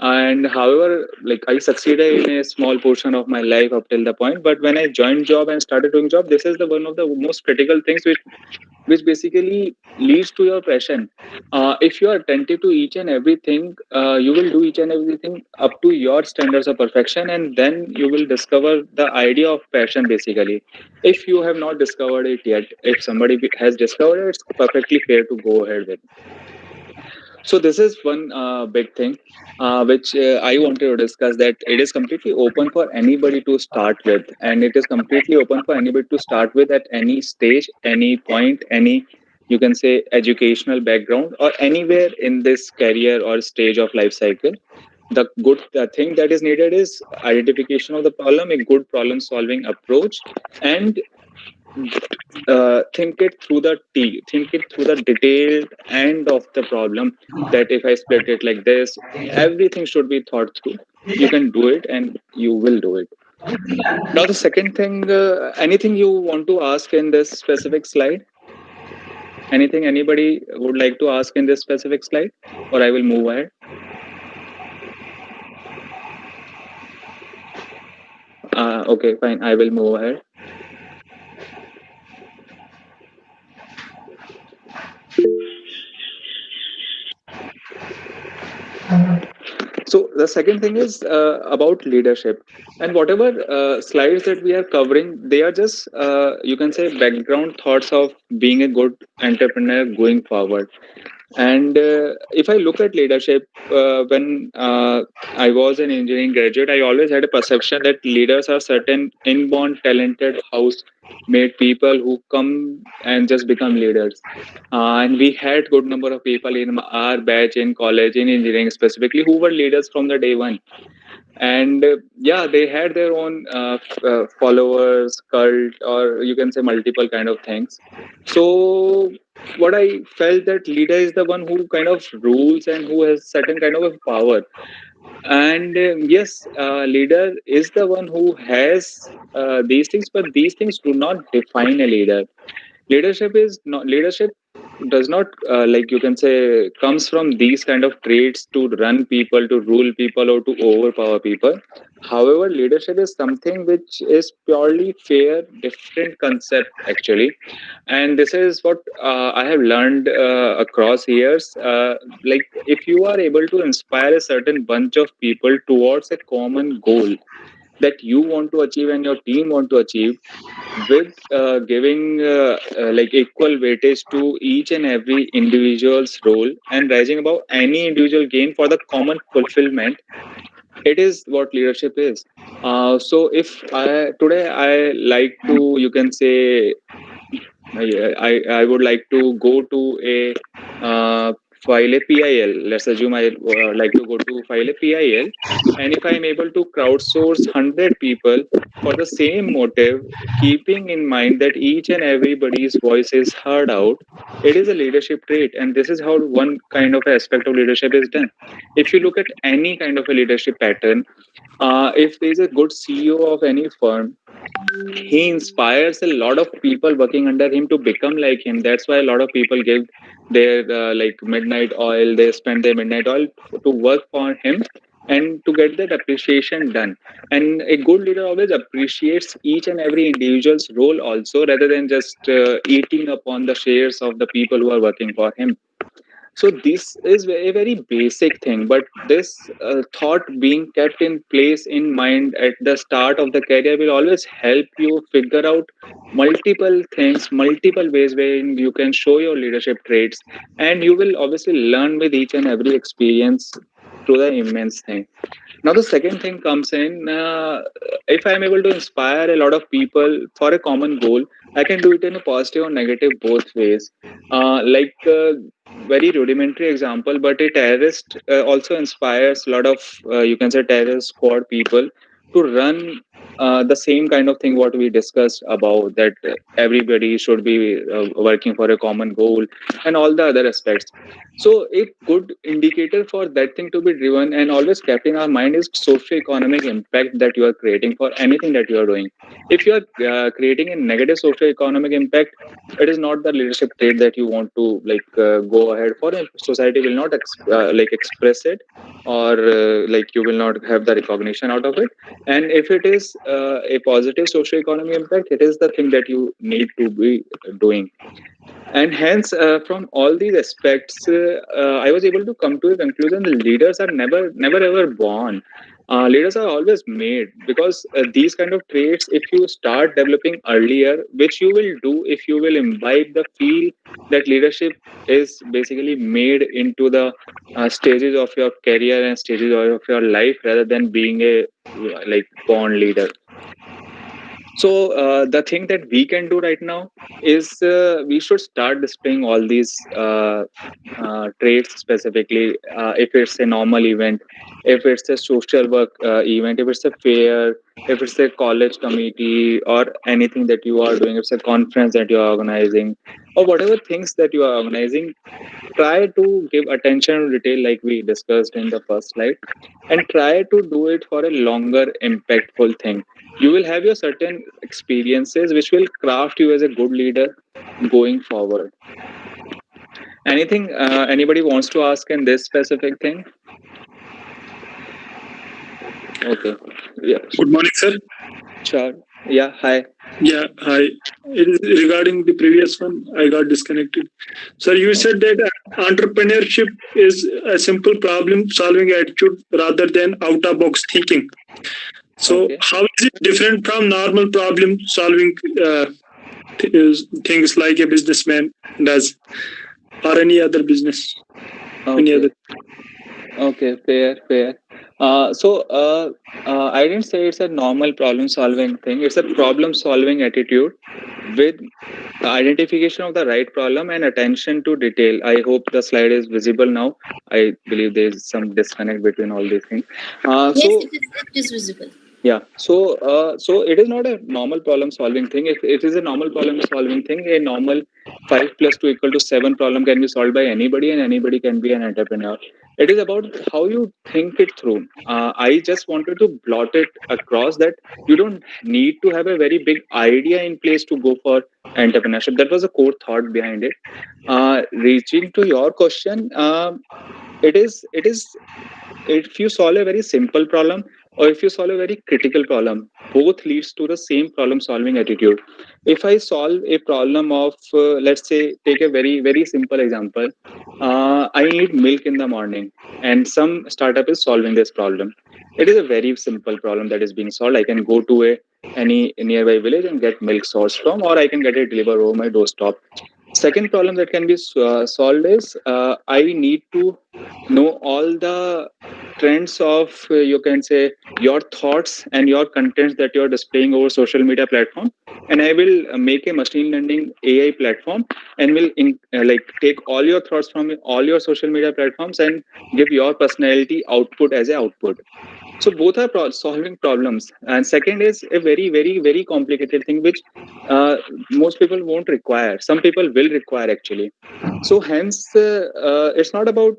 And however, like I succeeded in a small portion of my life up till the point. But when I joined job and started doing job, this is the one of the most critical things which basically leads to your passion. If you are attentive to each and everything, you will do each and everything up to your standards of perfection, and then you will discover the idea of passion basically. If you have not discovered it yet, if somebody has discovered it, it's perfectly fair to go ahead with. So this is one big thing which I wanted to discuss, that it is completely open for anybody to start with, and it is completely open for anybody to start with at any stage, any point, any, you can say, educational background or anywhere in this career or stage of life cycle. The thing that is needed is identification of the problem, a good problem solving approach, and think it through think it through the detailed end of the problem, that if I split it like this, everything should be thought through. You can do it and you will do it. Now the second thing, anything you want to ask in this specific slide, anything anybody would like to ask in this specific slide, or I will move ahead. Okay, fine, I will move ahead. So the second thing is about leadership, and whatever slides that we are covering, they are just you can say background thoughts of being a good entrepreneur going forward. And if I look at leadership, when I was an engineering graduate, I always had a perception that leaders are certain inborn talented house made people who come and just become leaders. And we had good number of people in our batch in college, in engineering specifically, who were leaders from the day one. And yeah, they had their own followers, cult, or you can say multiple kind of things. So what I felt, that leader is the one who kind of rules and who has certain kind of a power. And yes, leader is the one who has these things, but these things do not define a leader. Leadership does not like you can say comes from these kind of traits to run people, to rule people, or to overpower people. However, leadership is something which is purely fair, different concept actually. And this is what I have learned across years. Like if you are able to inspire a certain bunch of people towards a common goal that you want to achieve and your team want to achieve, with giving like equal weightage to each and every individual's role and rising above any individual gain for the common fulfillment, it is what leadership is. So if I today I like to, you can say, I would like to go to a file a PIL. Let's assume I like to go to file a PIL, and if I am able to crowdsource 100 people for the same motive, keeping in mind that each and everybody's voice is heard out, it is a leadership trait, and this is how one kind of aspect of leadership is done. If you look at any kind of a leadership pattern, if there is a good CEO of any firm, he inspires a lot of people working under him to become like him. That's why a lot of people give their like midnight oil, they spend their midnight oil to work for him and to get that appreciation done. And a good leader always appreciates each and every individual's role also, rather than just eating upon the shares of the people who are working for him. So this is a very basic thing, but this thought being kept in place in mind at the start of the career will always help you figure out multiple things, multiple ways wherein you can show your leadership traits, and you will obviously learn with each and every experience through the immense thing. Now the second thing comes in, if I am able to inspire a lot of people for a common goal, I can do it in a positive or negative both ways. Like very rudimentary example, but a terrorist also inspires a lot of you can say terrorist squad people to run the same kind of thing what we discussed about, that everybody should be working for a common goal and all the other aspects. So a good indicator for that thing to be driven and always kept in our mind is socio-economic impact that you are creating for anything that you are doing. If you are creating a negative socio-economic impact, it is not the leadership trait that you want to go ahead for, and society will not express it, or you will not have the recognition out of it. And if it is a positive socio-economic impact, it is the thing that you need to be doing. And hence, from all these aspects, I was able to come to a conclusion: the leaders are never ever born. Leaders are always made, because these kind of traits, if you start developing earlier, which you will do if you will imbibe the feel that leadership is basically made into the stages of your career and stages of your life, rather than being a born leader. So the thing that we can do right now is we should start displaying all these traits specifically. If it's a normal event, if it's a social work event, if it's a fair, if it's a college committee, or anything that you are doing, if it's a conference that you are organizing, or whatever things that you are organizing, try to give attention to detail like we discussed in the first slide, and try to do it for a longer impactful thing. You will have your certain experiences which will craft you as a good leader going forward. Anything anybody wants to ask in this specific thing? Okay. Yeah, Good morning, sir. sure. Yeah, hi. Yeah, hi. It is regarding the previous one, I got disconnected. Sir, you Okay. said that entrepreneurship is a simple problem solving attitude rather than out of box thinking. So, Okay. how is it different from normal problem solving things like a businessman does, or any other business? Any Okay. other? Okay, fair. I didn't say it's a normal problem solving thing. It's a problem solving attitude with identification of the right problem and attention to detail. I hope the slide is visible now. I believe there is some disconnect between all these things. Yes, So it is visible. yeah, so it is not a normal problem solving thing. If it is a normal problem solving thing, a normal 5 + 2 = 7 problem can be solved by anybody, and anybody can be an entrepreneur. It is about how you think it through. I just wanted to blot it across that you don't need to have a very big idea in place to go for entrepreneurship. That was a core thought behind it. Reaching to your question, it is if you solve a very simple problem or if you solve a very critical problem, both leads to the same problem solving attitude. If I solve a problem of let's say, take a very simple example. I need milk in the morning, and some startup is solving this problem. It is a very simple problem that is being solved. I can go to a any nearby village and get milk source from, or I can get it delivered over my doorstep. Second problem that can be solved is I need to know all the trends of you can say your thoughts and your contents that you're displaying over social media platform, and I will make a machine learning AI platform, and will take all your thoughts from all your social media platforms and give your personality output as a output. So both are solving problems. And second is a very complicated thing which uh, most people won't require. Some people will require actually. So hence it's not about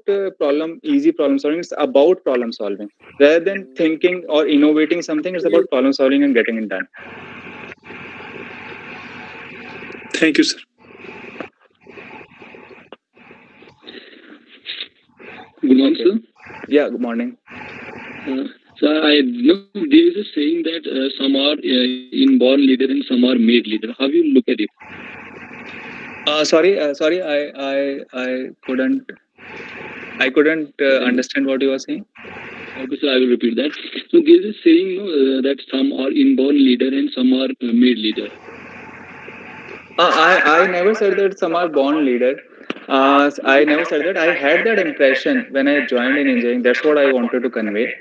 easy problem solving. It's about problem solving rather than thinking or innovating something. It's about problem solving and getting it done. Thank you, sir. Good morning, Okay. sir. Yeah, good morning. So I know there is a saying that some are inborn leader and some are made leader. How you look at it? Sorry, I couldn't understand what you were saying. Okay, so I will repeat that. So there is a saying, no, that some are inborn leader and some are made leader. I never said that some are born leader. I never said that. I had that impression when I joined in engineering. That's what I wanted to convey.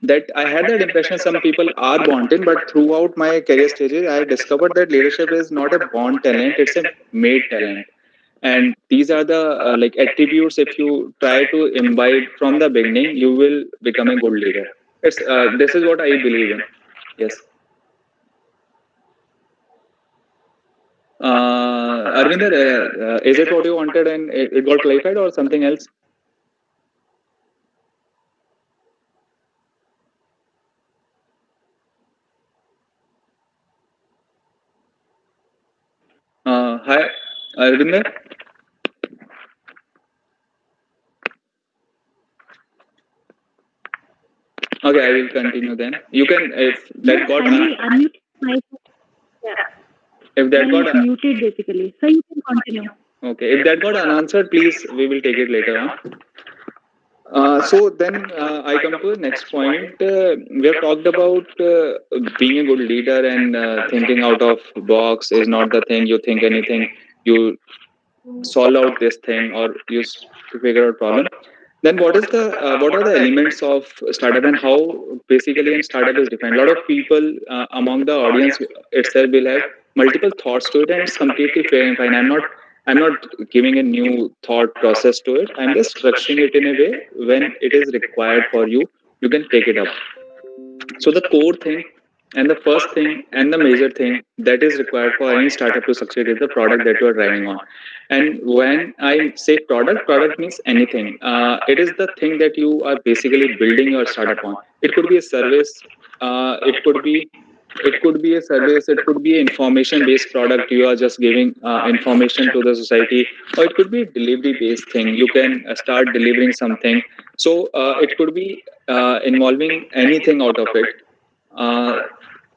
That I had that impression some people are born in, but throughout my career stages, I discovered that leadership is not a born talent; it's a made talent. And these are the attributes. If you try to imbibe from the beginning, you will become a good leader. It's this is what I believe in. Yes. Arvinder, is it what you wanted and it got clarified or something else? Hi, Arvinder. Okay, I will continue then. You can, if that Yes, got, kindly unmute myself. Yeah. if that Well, got, it's muted basically. So you can continue. okay, if that got unanswered, please, we will take it later on. So then I come to the next point. We have talked about being a good leader and thinking out of box is not the thing. You think anything, you solve out this thing or use to figure out problem. Then what are the elements of startup and how basically an startup is defined? A lot of people among the audience itself will have multiple thoughts to it, and it's completely fair and fine. I'm not giving a new thought process to it. I'm just structuring it in a way when it is required for you, you can take it up. So the core thing and the first thing and the major thing that is required for any startup to succeed is the product that you are driving on. And when I say product, product means anything. It is the thing that you are basically building your startup on. It could be a service. It could be a service. It could be an information based product. You are just giving information to the society, or it could be a delivery based thing. You can start delivering something. So it could be involving anything out of it. uh,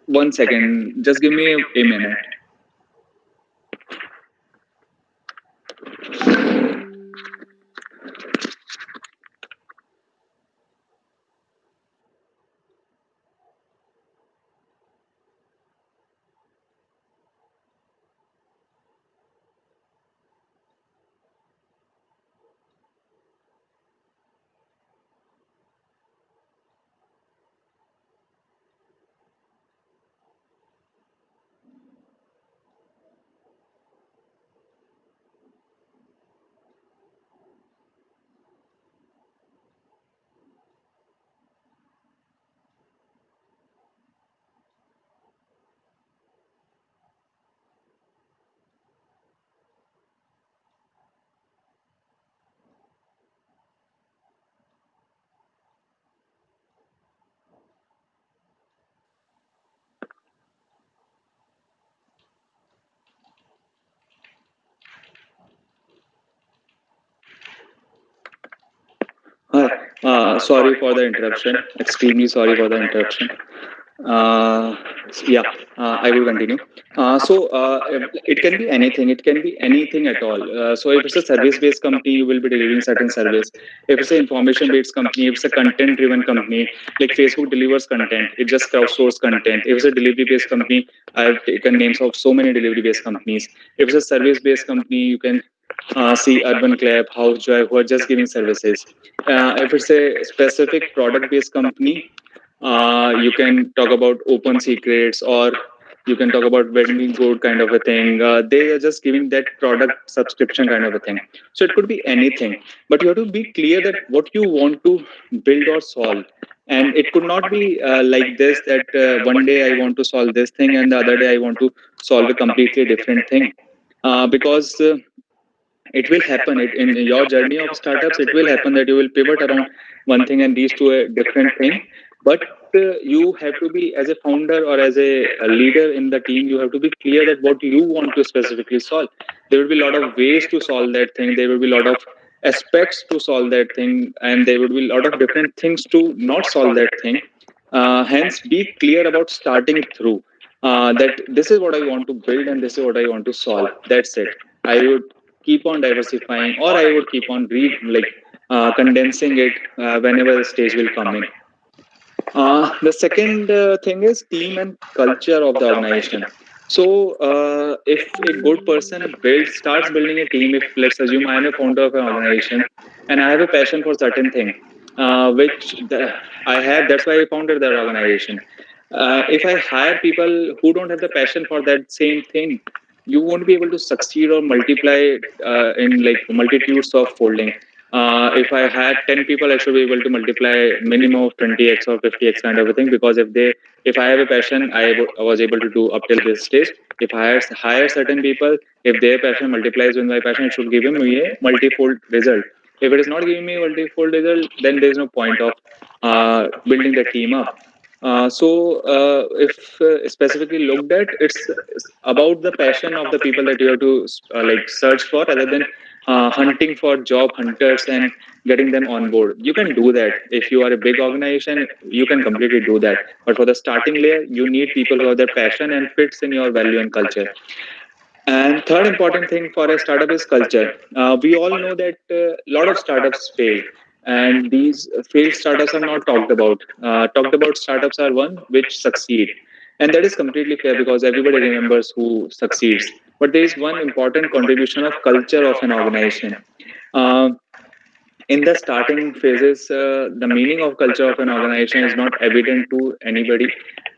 1 second, just give me a minute. Hi. Sorry for the interruption. Extremely sorry for the interruption. Uh, yeah, I will continue. It can be anything. It can be anything at all. So if it's a service-based company, you will be delivering certain service. If it's an information-based company, if it's a content-driven company, like Facebook delivers content, it just crowdsource content. If it's a delivery-based company, I've taken names of so many delivery-based companies. If it's a service-based company, you can see Urban Clap, House Joy, who are just giving services. If it's a specific product-based company, you can talk about open secrets, or you can talk about vending code kind of a thing. They are just giving that product subscription kind of a thing. So it could be anything, but you have to be clear that what you want to build or solve. And it could not be like this, that one day I want to solve this thing and the other day I want to solve a completely different thing. Because it will happen in your journey of startups, it will happen that you will pivot around one thing and reach to a different thing. But you have to be, as a founder or as a leader in the team, you have to be clear that what you want to specifically solve. There will be a lot of ways to solve that thing, there will be a lot of aspects to solve that thing, and there will be a lot of different things to not solve that thing. Hence, be clear about starting through that this is what I want to build and this is what I want to solve. That's it. I would keep on diversifying, or I would keep on condensing it whenever the stage will come in. The second thing is team and culture of the organization. So if a good person starts building a team, if let's assume I am a founder of an organization and I have a passion for certain thing, I have, that's why I founded that organization. If I hire people who don't have the passion for that same thing, you won't be able to succeed or multiply in like multitudes of folding. If I had 10 people, I should be able to multiply minimum of 20x or 50x kind of a thing. Because if I have a passion, I was able to do up till this stage. If I hire certain people, if their passion multiplies with my passion, it should give me a multifold result. If it is not giving me a multifold result, then there is no point of building the team up. If specifically looked at, it's about the passion of the people that you have to like search for, rather than hunting for job hunters and getting them on board. You can do that if you are a big organization. You can completely do that. But for the starting layer, you need people who have their passion and fits in your value and culture. And third important thing for a startup is culture. We all know that a lot of startups fail, and these failed startups are not talked about. Talked about startups are one which succeed, and that is completely fair because everybody remembers who succeeds. But there is one important contribution of culture of an organization. Uh, in the starting phases, the meaning of culture of an organization is not evident to anybody.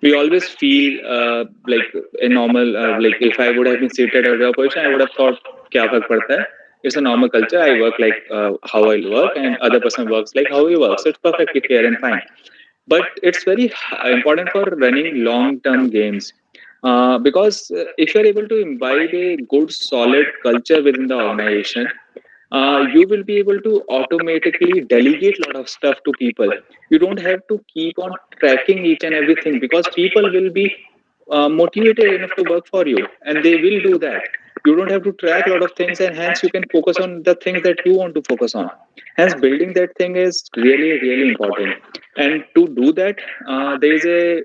We always feel like a normal, like if I would have been seated at the position, I would have thought, kya fark padta hai? It's a normal culture. I work like how I work, and other person works like how he works. So it's perfectly fair and fine. But it's very important for running long-term games. Because if you're able to imbibe a good, solid culture within the organization, you will be able to automatically delegate a lot of stuff to people. You don't have to keep on tracking each and everything, because people will be motivated enough to work for you, and they will do that. You don't have to track a lot of things, and hence you can focus on the things that you want to focus on. Hence, building that thing is really, really important. And to do that, there is a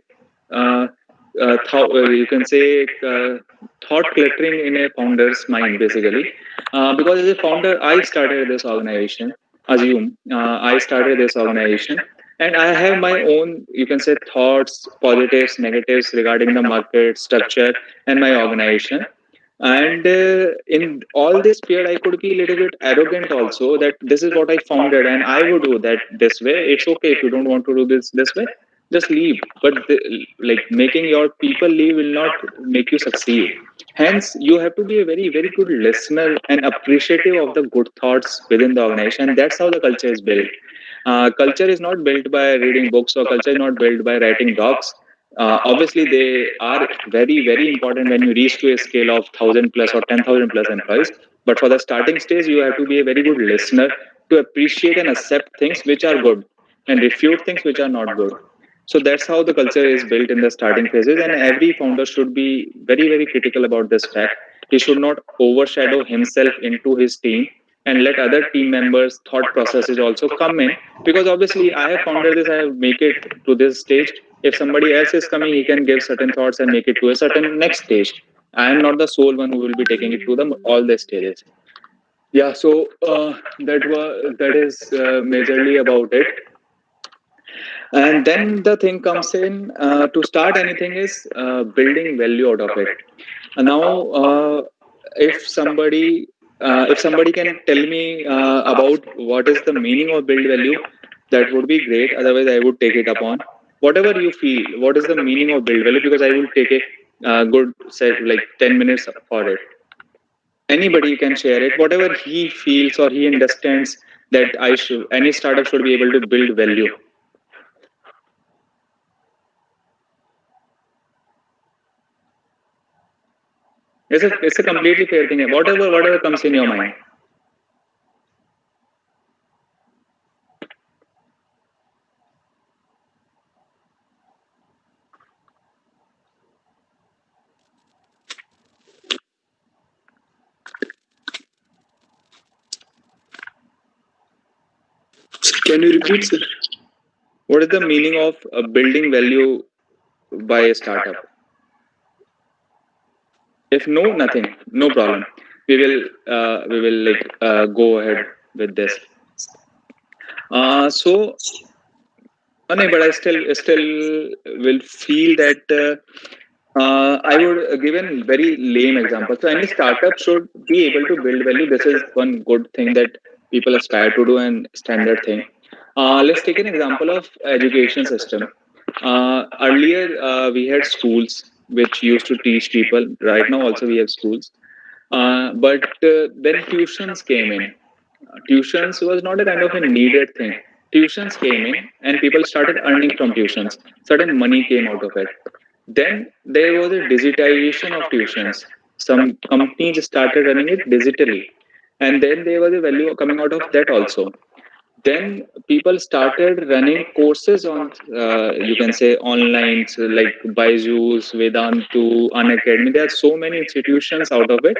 uh, you can say thought cluttering in a founder's mind, basically. Because as a founder, I started this organization. Assume I started this organization, and I have my own, you can say, thoughts, positives, negatives regarding the market structure and my organization. And in all this period, I could be a little bit arrogant also, that this is what I founded and I would do that this way. It's okay if you don't want to do this way, just leave. But like making your people leave will not make you succeed. Hence, you have to be a very, very good listener and appreciative of the good thoughts within the organization. That's how the culture is built. Culture is not built by reading books, or culture is not built by writing docs. Obviously, they are very, very important when you reach to a scale of 1,000 plus or 10,000 plus employees. But for the starting stage, you have to be a very good listener to appreciate and accept things which are good and refute things which are not good. So that's how the culture is built in the starting phases. And every founder should be very, very critical about this fact. He should not overshadow himself into his team and let other team members' thought processes also come in. Because obviously, I have founded this, I have make it to this stage. If somebody else is coming, he can give certain thoughts and make it to a certain next stage. I am not the sole one who will be taking it to them all the stages. Yeah, so that is majorly about it. And then the thing comes in, to start anything is building value out of it. And now, if somebody if somebody can tell me about what is the meaning of build value, that would be great. Otherwise, I would take it upon. Whatever you feel, what is the meaning of build value? Because I will take a good set, like 10 minutes for it. Anybody can share it. Whatever he feels or he understands that I should, any startup should be able to build value. It's a completely fair thing. Whatever comes in your mind. Can you repeat, sir? What is the meaning of building value by a startup? If no, nothing, no problem. We will like go ahead with this. So, no, but I still will feel that I would give a very lame example. So any startup should be able to build value. This is one good thing that people aspire to do and standard thing. Let's take an example of education system. Earlier, we had schools which used to teach people. Right now, also we have schools. But then tuitions came in. tuitions was not a kind of a needed thing. Tuitions came in and people started earning from tuitions. Certain money came out of it. Then there was a digitization of tuitions. Some companies started running it digitally. And then there was a value coming out of that also. Then people started running courses on, you can say, online, so like Byju's, Vedantu, Unacademy. There are so many institutions out of it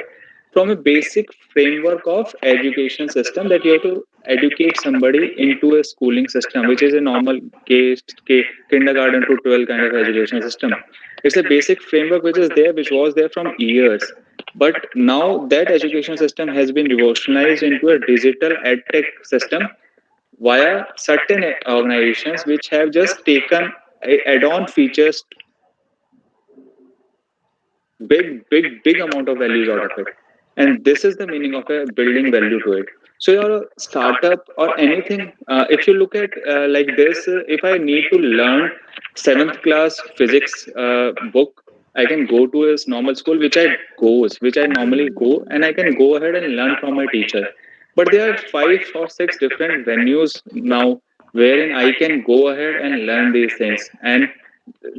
from a basic framework of education system that you have to educate somebody into a schooling system, which is a normal kindergarten to 12 kind of education system. It's a basic framework which is there, which was there from years. But now that education system has been revolutionized into a digital edtech system via certain organizations which have just taken add-on features, big amount of values out of it. And this is the meaning of a building value to it. So your startup or anything, if you look at like this, if I need to learn seventh class physics book, I can go to a normal school which I normally go, and I can go ahead and learn from my teacher. But there are five or six different venues now wherein I can go ahead and learn these things. And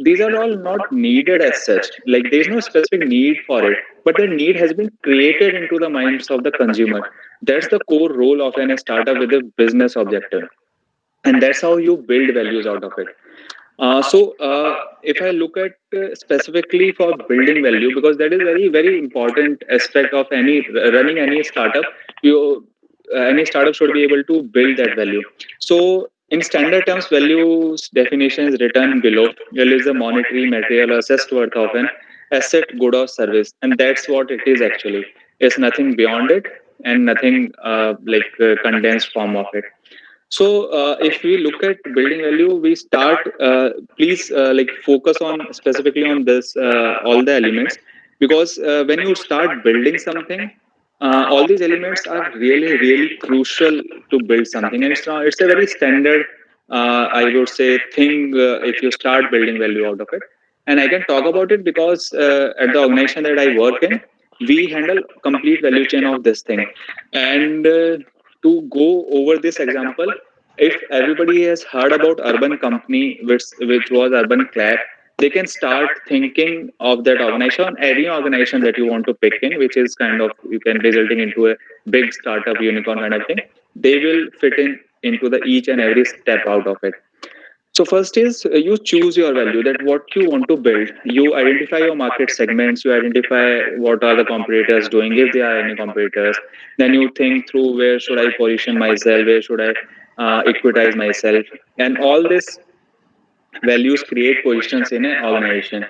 these are all not needed as such. Like there is no specific need for it, but the need has been created into the minds of the consumer. That's the core role of a startup with a business objective, and that's how you build values out of it. If I look at specifically for building value, because that is very important aspect of any running any startup, you any startup should be able to build that value. So in standard terms, values definition is written below. Value is a monetary, material, assessed worth of an asset, good or service, and that's what it is actually. It's nothing beyond it, and nothing condensed form of it. So, if we look at building value, we start. Please, like focus on specifically on this all the elements, because when you start building something, all these elements are really crucial to build something, and it's a very standard, I would say, thing if you start building value out of it. And I can talk about it because at the organization that I work in, we handle complete value chain of this thing, and to go over this example, if everybody has heard about urban company which was urban clap, they can start thinking of that organization, any organization that you want to pick in, which is kind of you can resulting into a big startup unicorn kind of thing. They will fit in into the each and every step out of it. So first is you choose your value, that what you want to build. You identify your market segments. You identify what are the competitors doing, if there are any competitors. Then you think through where should I position myself, where should I equitize myself, and all this values create positions in an organization.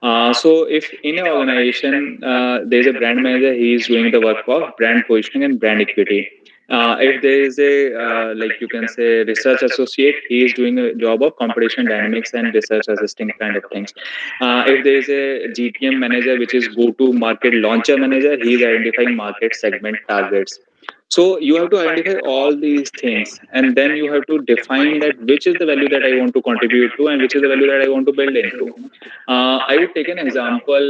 So if in an organization there is a brand manager, he is doing the work of brand positioning and brand equity. If there is a like you can say research associate, he is doing a job of competition dynamics and research assisting kind of things. If there is a GTM manager, which is go to market launcher manager, he is identifying market segment targets. So you have to identify all these things, and then you have to define that which is the value that I want to contribute to, and which is the value that I want to build into. I would take an example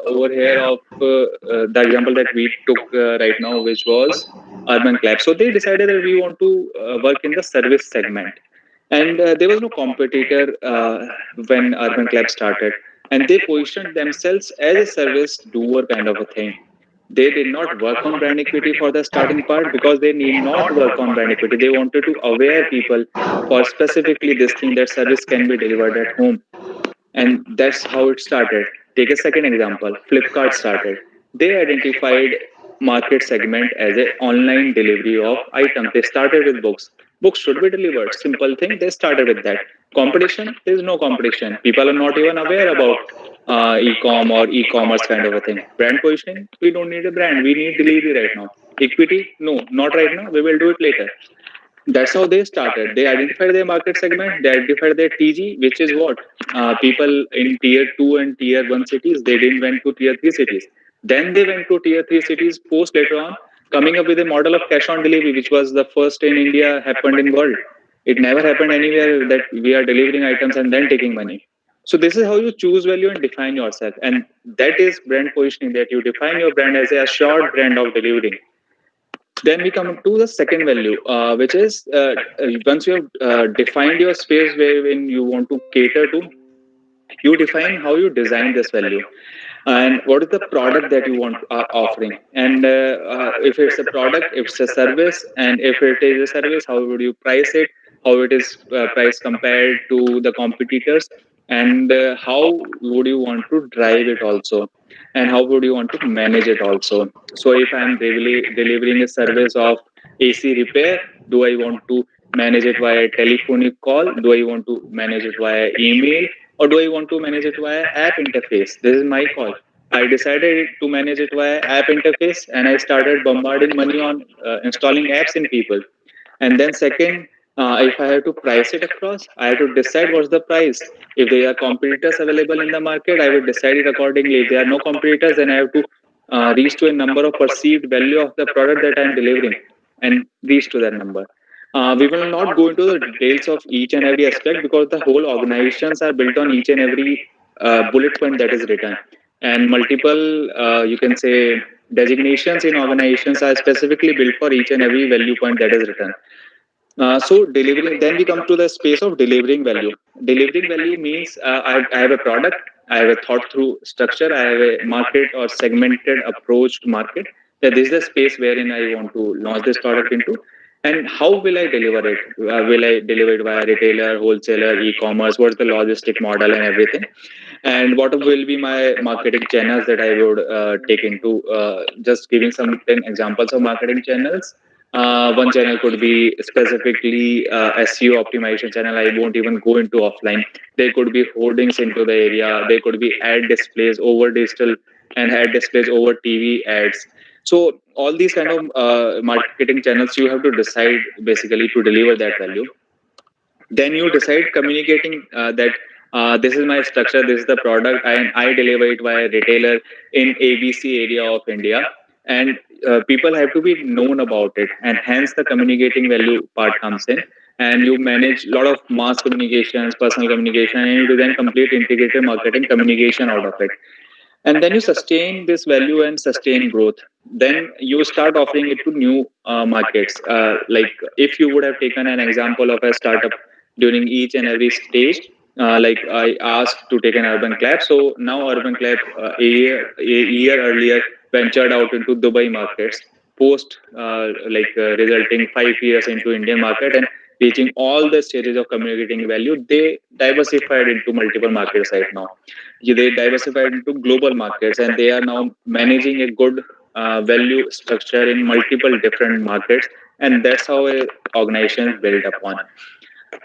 over here of the example that we took right now, which was Urban Clap. So they decided that we want to work in the service segment, and there was no competitor when Urban Clap started, and they positioned themselves as a service doer kind of a thing. They did not work on brand equity for the starting part because they need not work on brand equity. They wanted to aware people for specifically this thing, that service can be delivered at home, and that's how it started. Take a second example. Flipkart started. They identified market segment as a online delivery of items. They started with books. Books should be delivered. Simple thing. They started with that. Competition, there is no competition. People are not even aware about e-com or e-commerce kind of a thing. Brand positioning, we don't need a brand. We need delivery right now. Equity, no, not right now. We will do it later. That's how they started. They identified their market segment. They identified their TG, which is what people in tier two and tier one cities. They didn't went to tier three cities. Then they went to tier three cities. Post later on, coming up with a model of cash on delivery, which was the first in India happened in world. It never happened anywhere that we are delivering items and then taking money. So this is how you choose value and define yourself, and that is brand positioning. That you define your brand as a assured brand of delivering. Then we come to the second value, which is once you have defined your space wherein you want to cater to, you define how you design this value and what is the product that you want offering, and if it's a product, if it's a service, and if it is a service, how would you price it, how it is priced compared to the competitors, and how would you want to drive it also, and how would you want to manage it also. So if I'm really delivering a service of AC repair, do I want to manage it via telephonic call, do I want to manage it via email, or do I want to manage it via app interface? This is my call. I decided to manage it via app interface, and I started bombarding money on installing apps in people. And then second, if I have to price it across, I have to decide what's the price. If there are competitors available in the market, I will decide it accordingly. If there are no competitors, then I have to reach to a number of perceived value of the product that I'm delivering and reach to that number. We will not go into the details of each and every aspect because the whole organizations are built on each and every bullet point that is written, and multiple you can say designations in organizations are specifically built for each and every value point that is written. So delivering, then we come to the space of delivering value. Delivering value means I have a product, I have a thought through structure, I have a market or segmented approach to market. That this is the space wherein I want to launch this product into. And how will I deliver it? Will I deliver it via retailer, wholesaler, e-commerce? What's the logistic model and everything? And what will be my marketing channels that I would take into? Just giving some 10 examples of marketing channels. One channel could be specifically SEO optimization channel. I won't even go into offline. There could be hoardings into the area. There could be ad displays over digital and ad displays over TV ads. So all these kind of marketing channels you have to decide basically to deliver that value. Then you decide communicating that this is my structure, this is the product, and I deliver it via retailer in ABC area of India, and people have to be known about it, and hence the communicating value part comes in. And you manage a lot of mass communications, personal communication, and you do then complete integrated marketing communication out of it. And then you sustain this value and sustain growth. Then you start offering it to new markets. Like if you would have taken an example of a startup during each and every stage, like I asked to take an urban clap, so now urban clap a year earlier ventured out into Dubai markets, post resulting 5 years into Indian market, and reaching all the stages of communicating value, they diversified into multiple markets right now. They diversified into global markets, and they are now managing a good value structure in multiple different markets, and that's how a organization is built upon.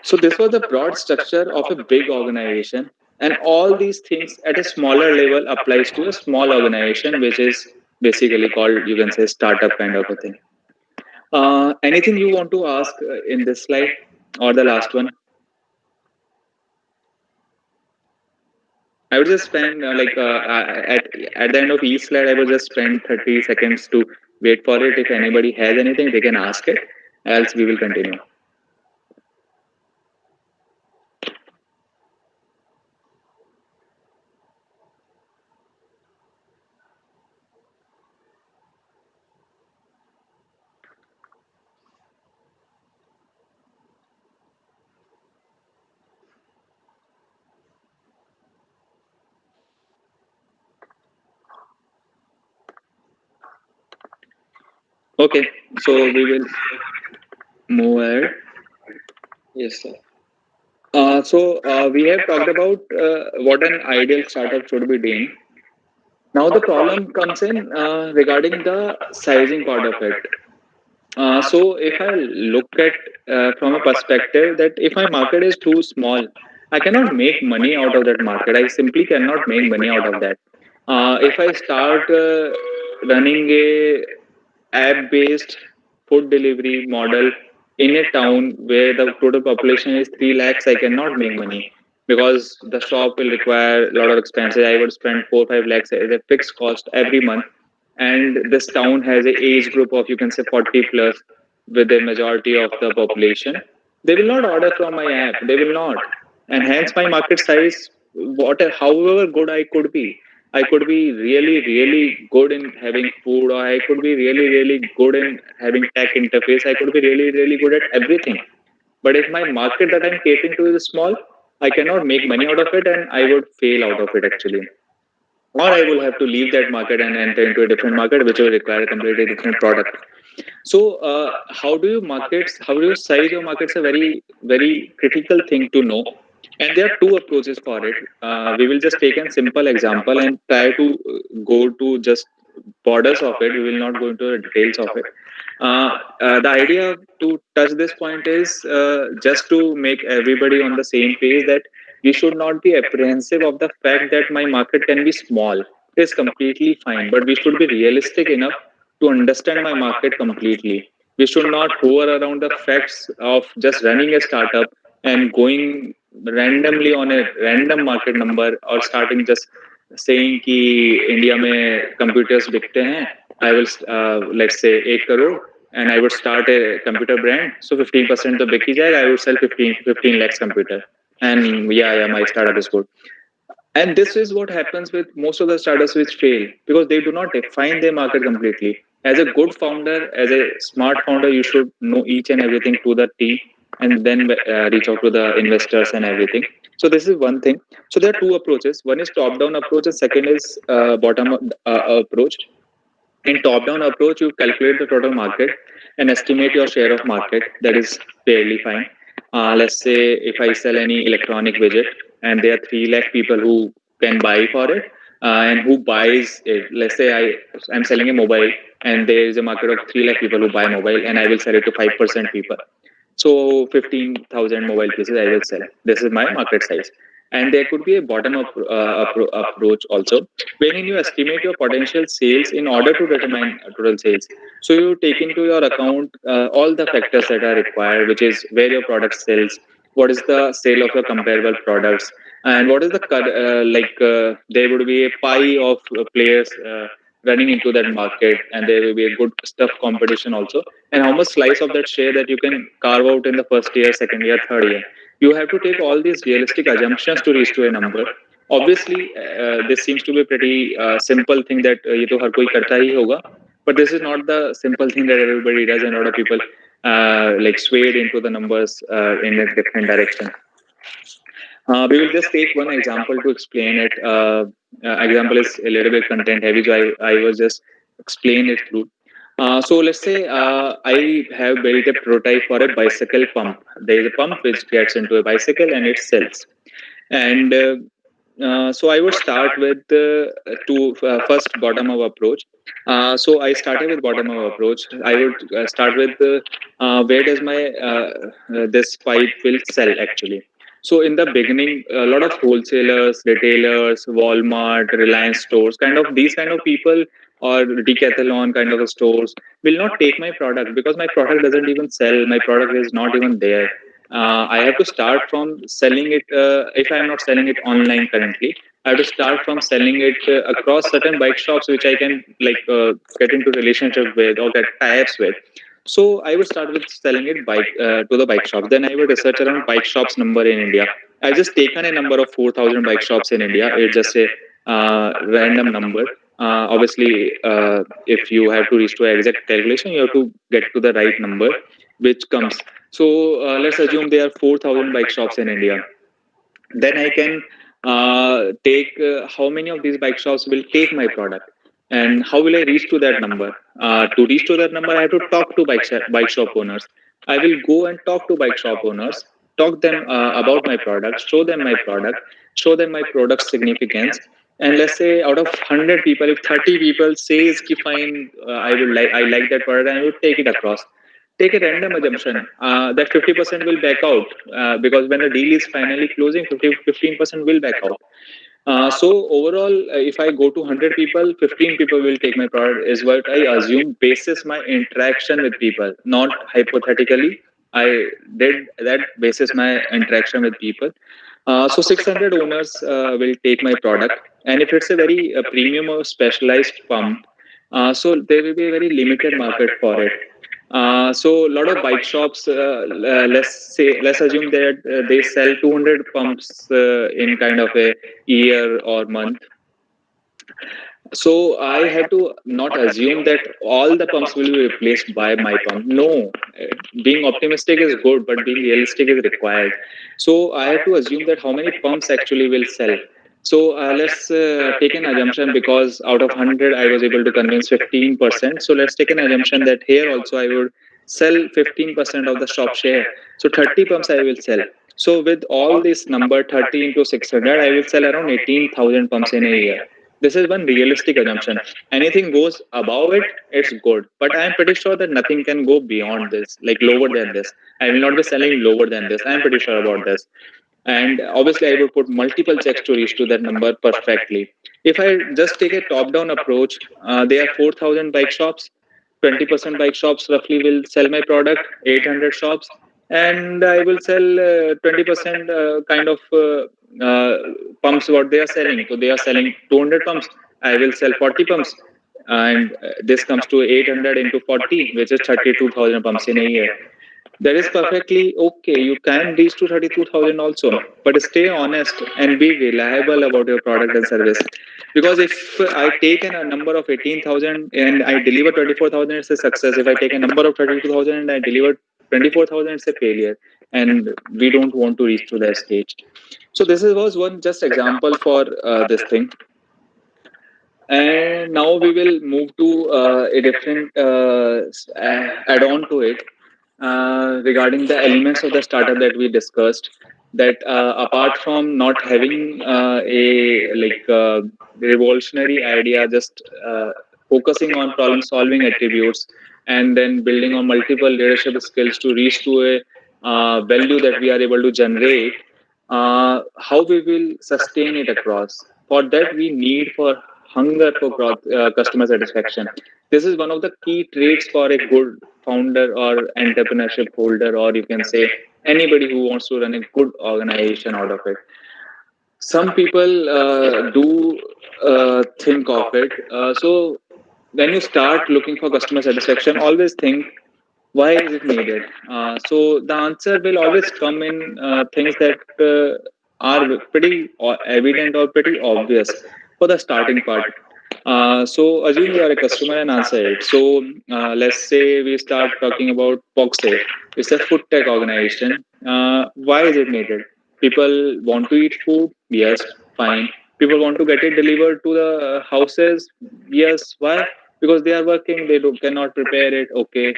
So this was the broad structure of a big organization, and all these things at a smaller level applies to a small organization, which is basically called, you can say, startup kind of a thing. Anything you want to ask in this slide or the last one? I would just spend at the end of each slide, I would just spend 30 seconds to wait for it. If anybody has anything, they can ask it. Else, we will continue. Okay, so we will move ahead. Yes, sir. So we have talked about what an ideal startup should be doing. Now the problem comes in regarding the sizing part of it. So if I look at from a perspective that if my market is too small, I cannot make money out of that market. I simply cannot make money out of that. If I start running a app-based food delivery model in a town where the total population is 3 lakhs, I cannot make money because the shop will require a lot of expenses. I would spend 4 5 lakhs as a fixed cost every month, and this town has a age group of, you can say, 40 plus, with a majority of the population. They will not order from my app. They will not, and hence my market size, however good I could be, I could be really, really good in having food, or I could be really, really good in having tech interface. I could be really, really good at everything. But if my market that I'm catering to is small, I cannot make money out of it, and I would fail out of it actually. Or I will have to leave that market and enter into a different market, which will require a completely different product. So, how do you markets? How do you size your markets? A very, very critical thing to know. And there are two approaches for it. We will just take a simple example and try to go to just borders of it. We will not go into the details of it. The idea to touch this point is just to make everybody on the same page that we should not be apprehensive of the fact that my market can be small. It is completely fine, but we should be realistic enough to understand my market completely. We should not hover around the facts of just running a startup and going randomly on a random market number, or starting just saying कि India में computers बिकते हैं. I will let's say 1 crore, and I would start a computer brand. So 15% तो बिक ही जाएगा. I would sell 15 lakhs computer, and yeah, my startup is good. And this is what happens with most of the startups which fail, because they do not define their market completely. As a good founder, as a smart founder, you should know each and everything to the T, and then reach out to the investors and everything. So this is one thing. So there are two approaches. One is top down approach, and second is bottom approach. In top down approach, you calculate the total market and estimate your share of market. That is fairly fine. Let's say if I sell any electronic widget and there are 3 lakh people who can buy for it, and who buys it. Let's say I'm selling a mobile, and there is a market of 3 lakh people who buy mobile, and I will sell it to 5% people. So 15,000 mobile pieces I will sell. This is my market size. And there could be a bottom up approach also, wherein you estimate your potential sales in order to determine total sales. So you take into your account all the factors that are required, which is where your product sells, what is the sale of your comparable products, and what is the there would be a pie of players running into that market, and there will be a good stuff competition also, and how much slice of that share that you can carve out in the first year, second year, third year. You have to take all these realistic assumptions to reach to a number. Obviously, this seems to be a pretty simple thing that ये तो हर कोई करता ही होगा, but this is not the simple thing that everybody does, and a lot of people like swayed into the numbers in a different direction. We will just take one example to explain it. Example is a little bit content heavy, so I was just explain it through. So let's say I have built a prototype for a bicycle pump. There is a pump which gets into a bicycle and it sells. And so I would start with first bottom up approach. So I started with bottom up approach. I would start with where does my this pipe will sell actually. So in the beginning, a lot of wholesalers, retailers, Walmart, Reliance stores, kind of these kind of people, or Decathlon kind of stores will not take my product, because my product doesn't even sell. My product is not even there. I have to start from selling it. If I am not selling it online currently, I have to start from selling it across certain bike shops, which I can get into relationship with or get tie-ups with. So I would start with selling it to the bike shops. Then I would research around bike shops number in India. I just taken a number of 4,000 bike shops in India. It's just a random number. Obviously, if you have to reach to an exact calculation, you have to get to the right number, which comes. So let's assume there are 4,000 bike shops in India. Then I can take how many of these bike shops will take my product, and how will I reach to that number? To reach to that number, I have to talk to bike shop owners. I will go and talk to bike shop owners, talk them about my product, show them my product, show them my product significance. And let's say out of 100 people, if 30 people says ki fine, I like that product, and I will take it across. Take a random assumption that 50% will back out, because when the deal is finally closing, 15% will back out. So overall, if I go to 100 people, 15 people will take my product, is what I assume basis my interaction with people, not hypothetically. I did that basis my interaction with people. So 600 owners will take my product, and if it's a very premium or specialized pump, so there will be a very limited market for it. So a lot of bike shops, let's assume that they sell 200 pumps in kind of a year or month. So I had to not assume that all the pumps will be replaced by my pump. No, being optimistic is good, but being realistic is required. So I had to assume that how many pumps actually will sell. So let's take an assumption, because out of 100 I was able to convince 15%. So let's take an assumption that here also I would sell 15% of the shop share. So 30 pumps I will sell. So with all this number 30 into 600, I will sell around 18,000 pumps in a year. This is one realistic assumption. Anything goes above it, it's good. But I am pretty sure that nothing can go beyond this, like lower than this. I will not be selling lower than this. I am pretty sure about this. And obviously, I would put multiple checks to reach to that number perfectly. If I just take a top-down approach, there are 4,000 bike shops. 20% bike shops roughly will sell my product. 800 shops, and I will sell 20% kind of pumps what they are selling. So they are selling 200 pumps. I will sell 40 pumps, and this comes to 800 into 40, which is 32,000 pumps in a year. That is perfectly okay. You can reach to 32,000 also, but stay honest and be reliable about your product and service. Because if I take a number of 18,000 and I deliver 24,000, it's a success. If I take a number of 32,000 and I deliver 24,000, it's a failure. And we don't want to reach to that stage. So this was one just example for this thing. And now we will move to a different add-on to it, regarding the elements of the startup that we discussed. That apart from not having a revolutionary idea, just focusing on problem-solving attributes, and then building on multiple leadership skills to reach to a value that we are able to generate, how we will sustain it across. For that, we need for hunger for customer satisfaction. This is one of the key traits for a good founder or entrepreneurship holder, or you can say anybody who wants to run a good organization out of it. Some people do think of it. So when you start looking for customer satisfaction, always think, why is it needed? So the answer will always come in things that are pretty evident or pretty obvious for the starting part. So assume you are a customer and answer it. So let's say we start talking about Boxay. It's a food tech organization. Why is it needed? People want to eat food. Yes, fine. People want to get it delivered to the houses. Yes, why? Because they are working. They cannot prepare it. Okay.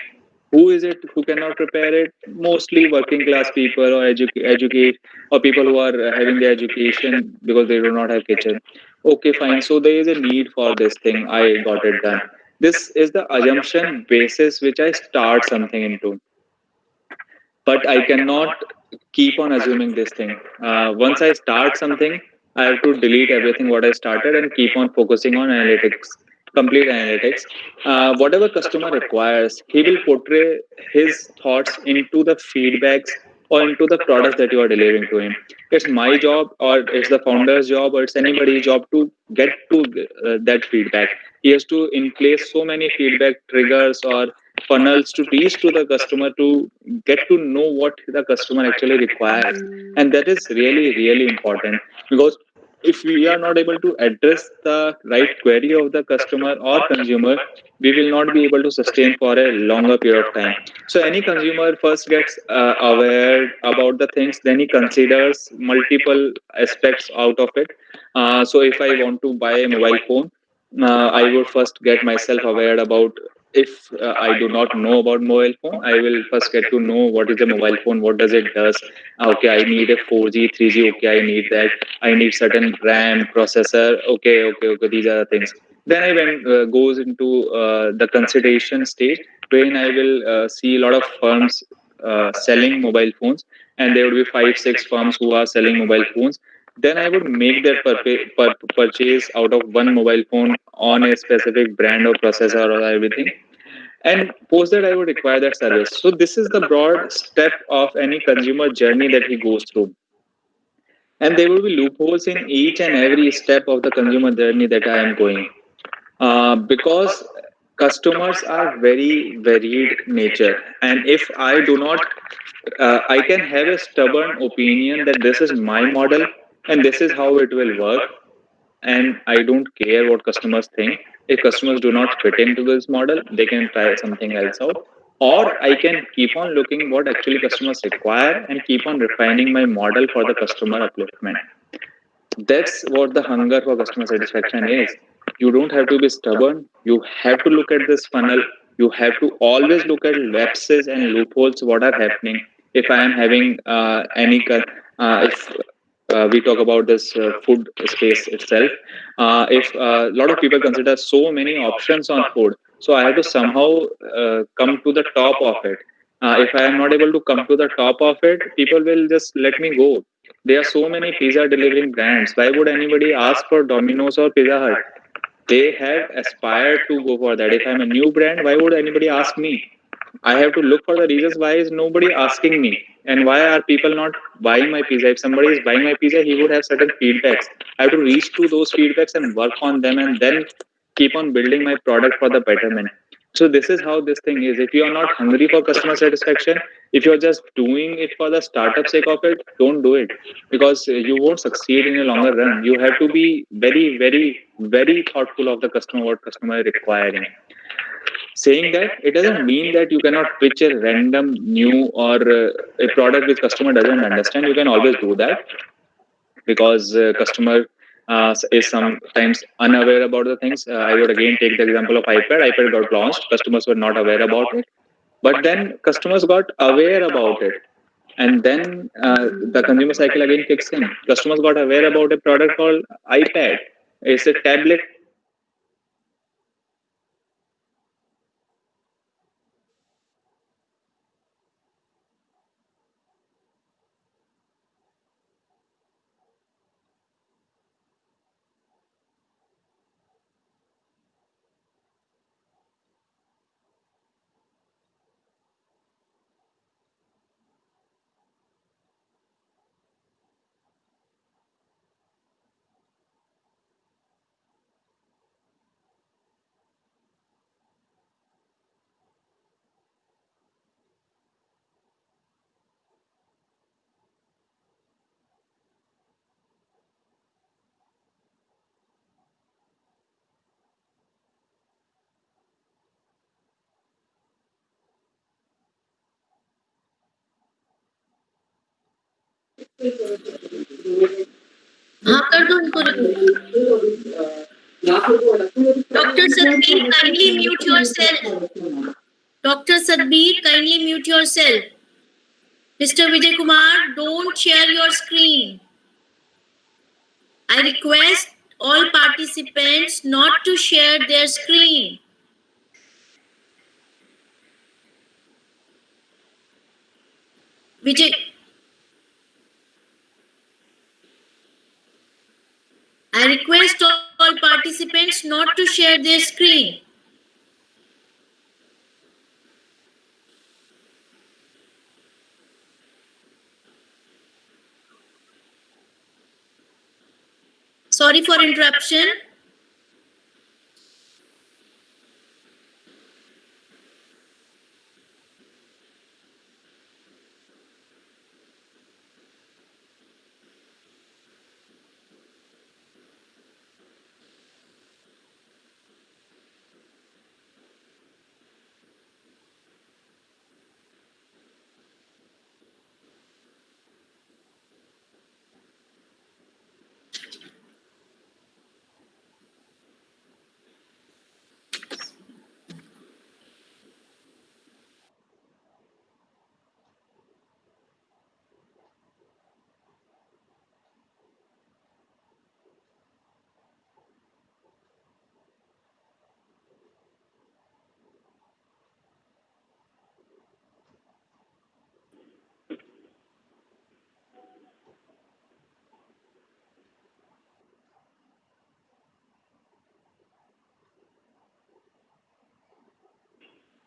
Who is it who cannot prepare it? Mostly working class people, or educate, or people who are having the education because they do not have kitchen. Okay, fine. So there is a need for this thing. I got it done. This is the assumption basis which I start something into. But I cannot keep on assuming this thing. Once I start something, I have to delete everything what I started and keep on focusing on analytics, complete analytics. Whatever customer requires, he will portray his thoughts into the feedbacks or into the products that you are delivering to him. It's my job, or it's the founder's job, or it's anybody's job to get to that feedback. He has to in place so many feedback triggers or funnels to reach to the customer, to get to know what the customer actually requires. And that is really really important, because if we are not able to address the right query of the customer or consumer, we will not be able to sustain for a longer period of time. So any consumer first gets aware about the things, then he considers multiple aspects out of it. So if I want to buy a mobile phone, I would first get myself aware about, if I do not know about mobile phone, I will first get to know what is a mobile phone, what does it does. Okay, I need a 4G, 3G. Okay, I need that. I need certain RAM, processor. Okay. These are the things. Then I went goes into the consideration stage, wherein I will see a lot of firms selling mobile phones, and there would be five, six firms who are selling mobile phones. Then I would make their purchase out of one mobile phone on a specific brand or processor or everything, and post that I would require that service. So this is the broad step of any consumer journey that he goes through, and there will be loopholes in each and every step of the consumer journey that I am going, because customers are very varied nature. And if I do not, I can have a stubborn opinion that this is my model and this is how it will work. and I don't care what customers think. If customers do not fit into this model, they can try something else out. Or I can keep on looking what actually customers require and keep on refining my model for the customer upliftment. That's what the hunger for customer satisfaction is. You don't have to be stubborn. You have to look at this funnel. You have to always look at lapses and loopholes, what are happening. If I am having if we talk about this food space itself, if a lot of people consider so many options on food, so I have to somehow come to the top of it. If I am not able to come to the top of it, people will just let me go. There are so many pizza delivering brands. Why would anybody ask for Domino's or Pizza Hut? They have aspired to go for that. If I'm a new brand, why would anybody ask me? I have to look for the reasons why is nobody asking me, and why are people not buying my pizza. If somebody is buying my pizza, he would have certain feedbacks. I have to reach to those feedbacks and work on them, and then keep on building my product for the betterment. So this is how this thing is. If you are not hungry for customer satisfaction, if you're just doing it for the startup sake of it, don't do it, because you won't succeed in a longer run. You have to be very, very, very thoughtful of the customer, what customer is requiring. Saying that, it doesn't mean that you cannot pitch a random new or a product which customer doesn't understand. You can always do that, because customer is sometimes unaware about the things. I would again take the example of ipad. Ipad got launched, customers were not aware about it, but then customers got aware about it, and then the consumer cycle again kicks in. Customers got aware about a product called ipad. It's a tablet. हाँ कर दो उनको remove Dr. Sadbir, kindly mute yourself. Dr. Sadbir, kindly mute yourself. Mr. Vijay Kumar, don't share your screen. I request all participants not to share their screen. Vijay, I request all participants not to share their screen. Sorry for interruption.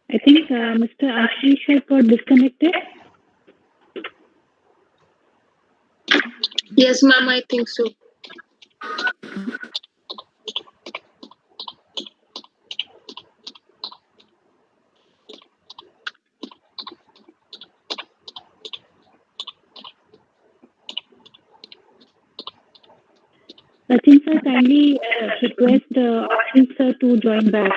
I think Mr. Ashish has got disconnected. Yes, ma'am, I think so. Sachin sir, kindly request Ashish sir to join back.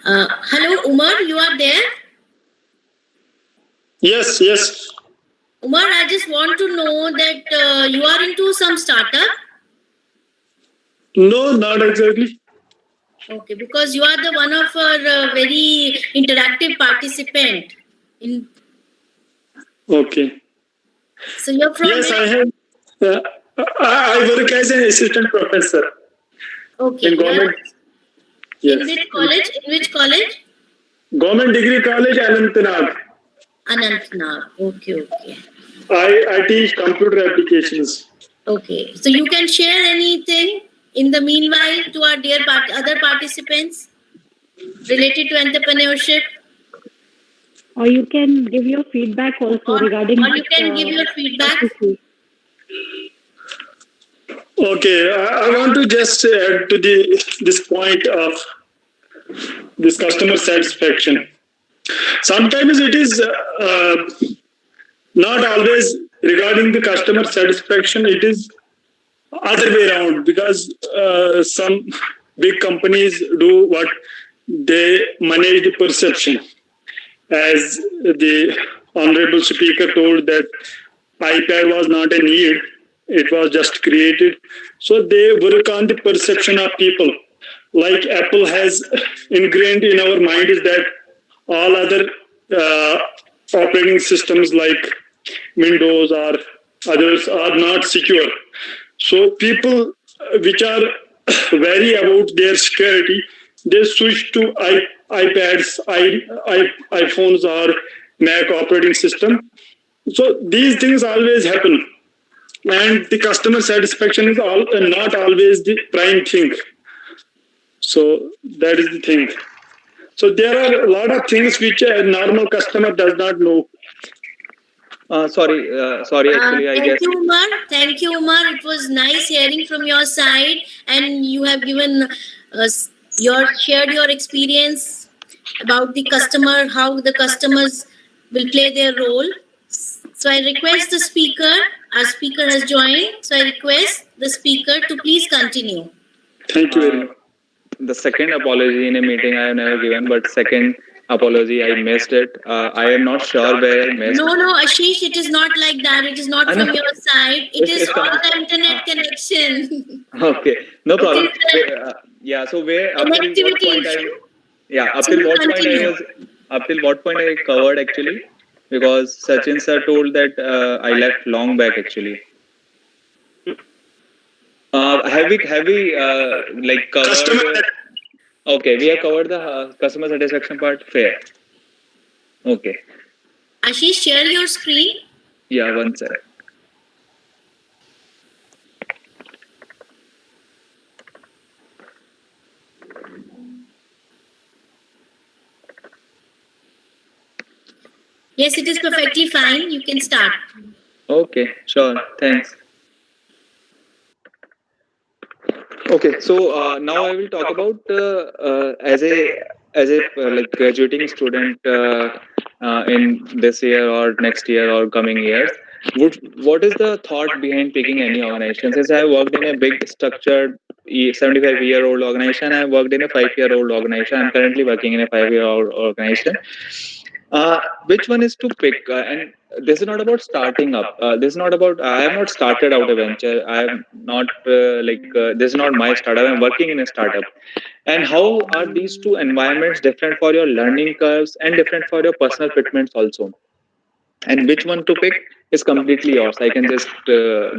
Hello, Umar, you are there? Yes, yes. Umar, I just want to know that you are into some startup. No, not exactly. Okay, because you are the one of our very interactive participant. In Okay. so you're from Yes, I where? have. Uh, I work as an assistant professor Okay, in you are government. in Yes, which college? In which college? government degree college, Anantnag. Anantnag. Okay, okay. I teach computer applications. Okay, so you can share anything in the meanwhile to our dear other participants related to entrepreneurship, Or you can give your feedback also regarding or this you can give your feedback. STC. Okay, I want to just add to this point of this customer satisfaction. Sometimes it is not always regarding the customer satisfaction. It is other way around because some big companies do what they manage the perception. As the honorable speaker told that iPad was not a need, it was just created. So they work on the perception of people. Like Apple has ingrained in our mind is that all other uh, operating systems like Windows or others are not secure. So people which are wary about their security, they switch to iPads, iPhones, or Mac operating system. So these things always happen, and the customer satisfaction is not always the prime thing. So that is the thing. So there are a lot of things which a normal customer does not know. Sorry. Actually, I Thank guess. you, Umar. Thank you, Umar. It was nice hearing from your side, and you have given us shared your experience about the customer, how the customers will play their role. So I request the speaker. Our speaker has joined. So I request the speaker to please continue. Thank you very Uh, much. the second apology in a meeting I have never given, but second apology I missed it. I am not sure where I missed. No, Ashish, it is not like that. It is not No, from your side. It is it's all complete. the internet connection. Okay, no It problem. is the Yeah, so where up till what connectivity point issue. up So till you what point I continue. was up till what point I covered actually, because Sachin sir told that I left long back actually. Have we like Customer, covered? Okay, we have covered the customer satisfaction part. Fair. Okay. Ashish, share your screen. Yeah, one sec. Yes, it is perfectly fine. You can start. Okay, sure. Thanks. Okay, so now I will talk about as a like graduating student in this year or next year or coming years. What is the thought behind picking any organization? Since I worked in a big structured 75-year-old organization, I worked in a 5-year-old organization. I'm currently working in a 5-year-old organization. Which one is to pick? And this is not about starting up. This is not about. I have not started out a venture. I am not this is not my startup. I'm working in a startup. And how are these two environments different for your learning curves and different for your personal fitments also? and which one to pick is completely yours. I can just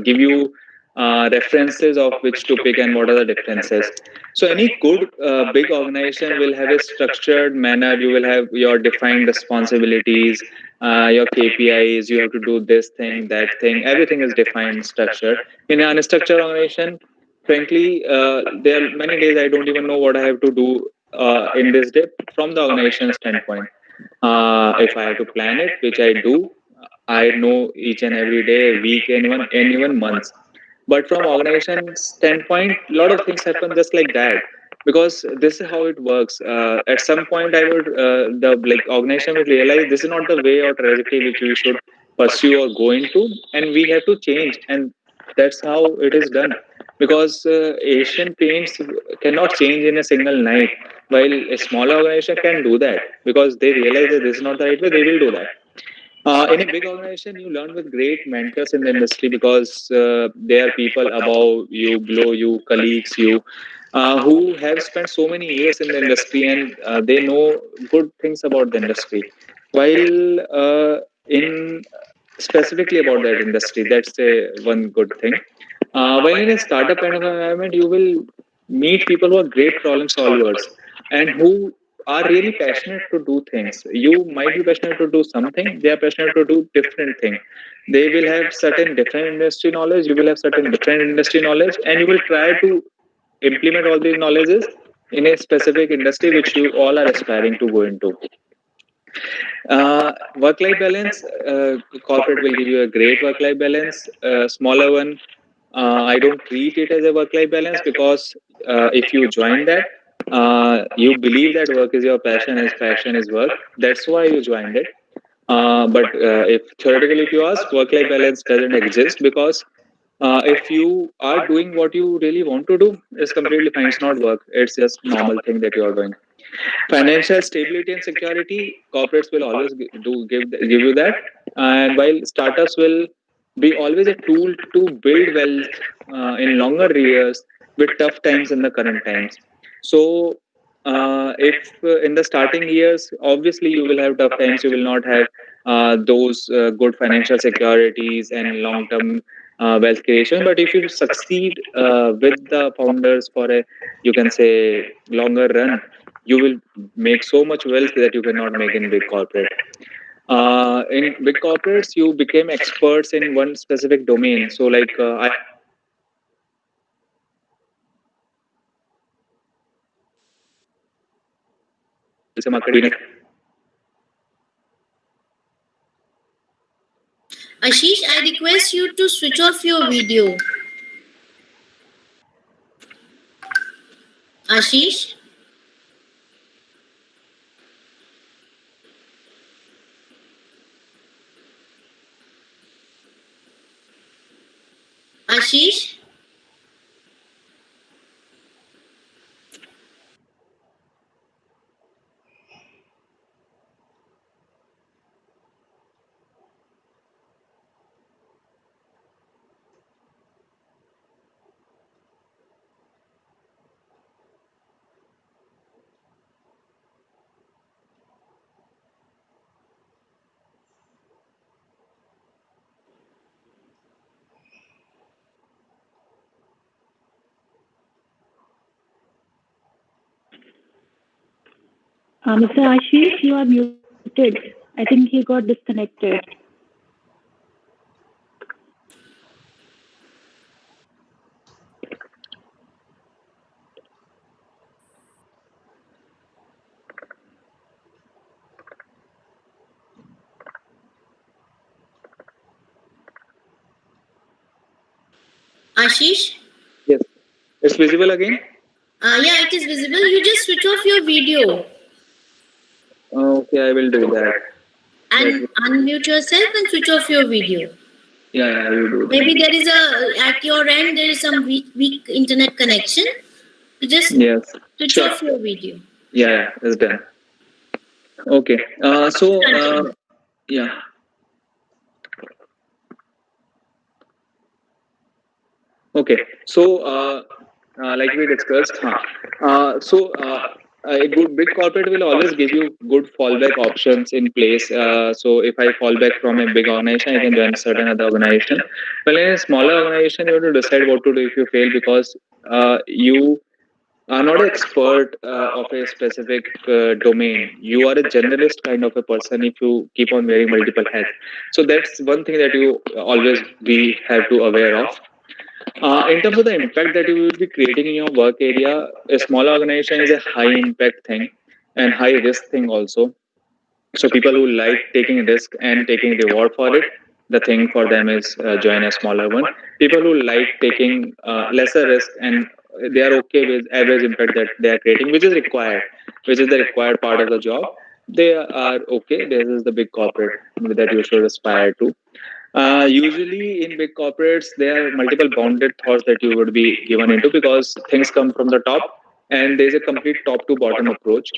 give you references of which to pick and what are the differences. So any good big organization will have a structured manner. You will have your defined responsibilities, your KPIs. You have to do this thing, that thing. Everything is defined, structured. In an unstructured organization, frankly, there are many days I don't even know what I have to do in this day from the organization standpoint. If I have to plan it, which I do, I know each and every day, week, and even months. But from organization standpoint, a lot of things happen just like that, because this is how it works. At some point, I would the like organization would realize this is not the way or trajectory which we should pursue or go into, and we have to change, and that's how it is done. Because Asian Paints cannot change in a single night, while a small organization can do that because they realize that this is not the right way. They will do that. In a big organization, you learn with great mentors in the industry, because there are people above you, below you, colleagues, who have spent so many years in the industry, and they know good things about the industry. While in specifically about that industry, that's a one good thing. While in a startup kind of environment, you will meet people who are great problem solvers and who are really passionate to do things. You might be passionate to do something, they are passionate to do different thing. They will have certain different industry knowledge, you will have certain different industry knowledge, and you will try to implement all these knowledges in a specific industry which you all are aspiring to go into. Work-life balance, corporate will give you a great work-life balance. Smaller one, I don't treat it as a work-life balance, because if you join that, you believe that work is your passion, as passion is work. That's why you joined it. But if theoretically, if you ask, work-life balance doesn't exist, because if you are doing what you really want to do, it's completely fine. It's not work. It's just normal thing that you are doing. Financial stability and security, corporates will always give you that, and while startups will be always a tool to build wealth in longer years with tough times in the current times. So if in the starting years, obviously you will have tough times, you will not have those good financial securities and long term wealth creation. But if you succeed with the founders for a, you can say, longer run, you will make so much wealth that you cannot make in big corporate. In big corporates, you became experts in one specific domain. So, like I sales and marketing. Ashish, I request you to switch off your video. Ashish, Ashish, Mr. Ashish, you are muted. I think he got disconnected. Ashish. Yes, it's visible again. Yeah, it is visible. You just switch off your video Okay, I will do that. and unmute yourself and switch off your video. Yeah, I will do that. Maybe there is at your end there is some weak internet connection. You just Yes, switch sure. off your video. Yeah, it's done. Okay. Yeah. Okay. So like we discussed, a good big corporate will always give you good fallback options in place. So if I fall back from a big organization, I can join a certain other organization. Well, in a smaller organization, you have to decide what to do if you fail, because you are not an expert of a specific domain. You are a generalist kind of a person if you keep on wearing multiple hats. So that's one thing that you always be have to aware of. In terms of the impact that you will be creating in your work area, a small organization is a high impact thing and high risk thing also. So people who like taking risk and taking reward for it, the thing for them is join a smaller one. People who like taking lesser risk and they are okay with average impact that they are creating, which is the required part of the job. They are okay. This is the big corporate that you should aspire to. Usually in big corporates, there are multiple bounded thoughts that you would be given into, because things come from the top and there's a complete top to bottom approach,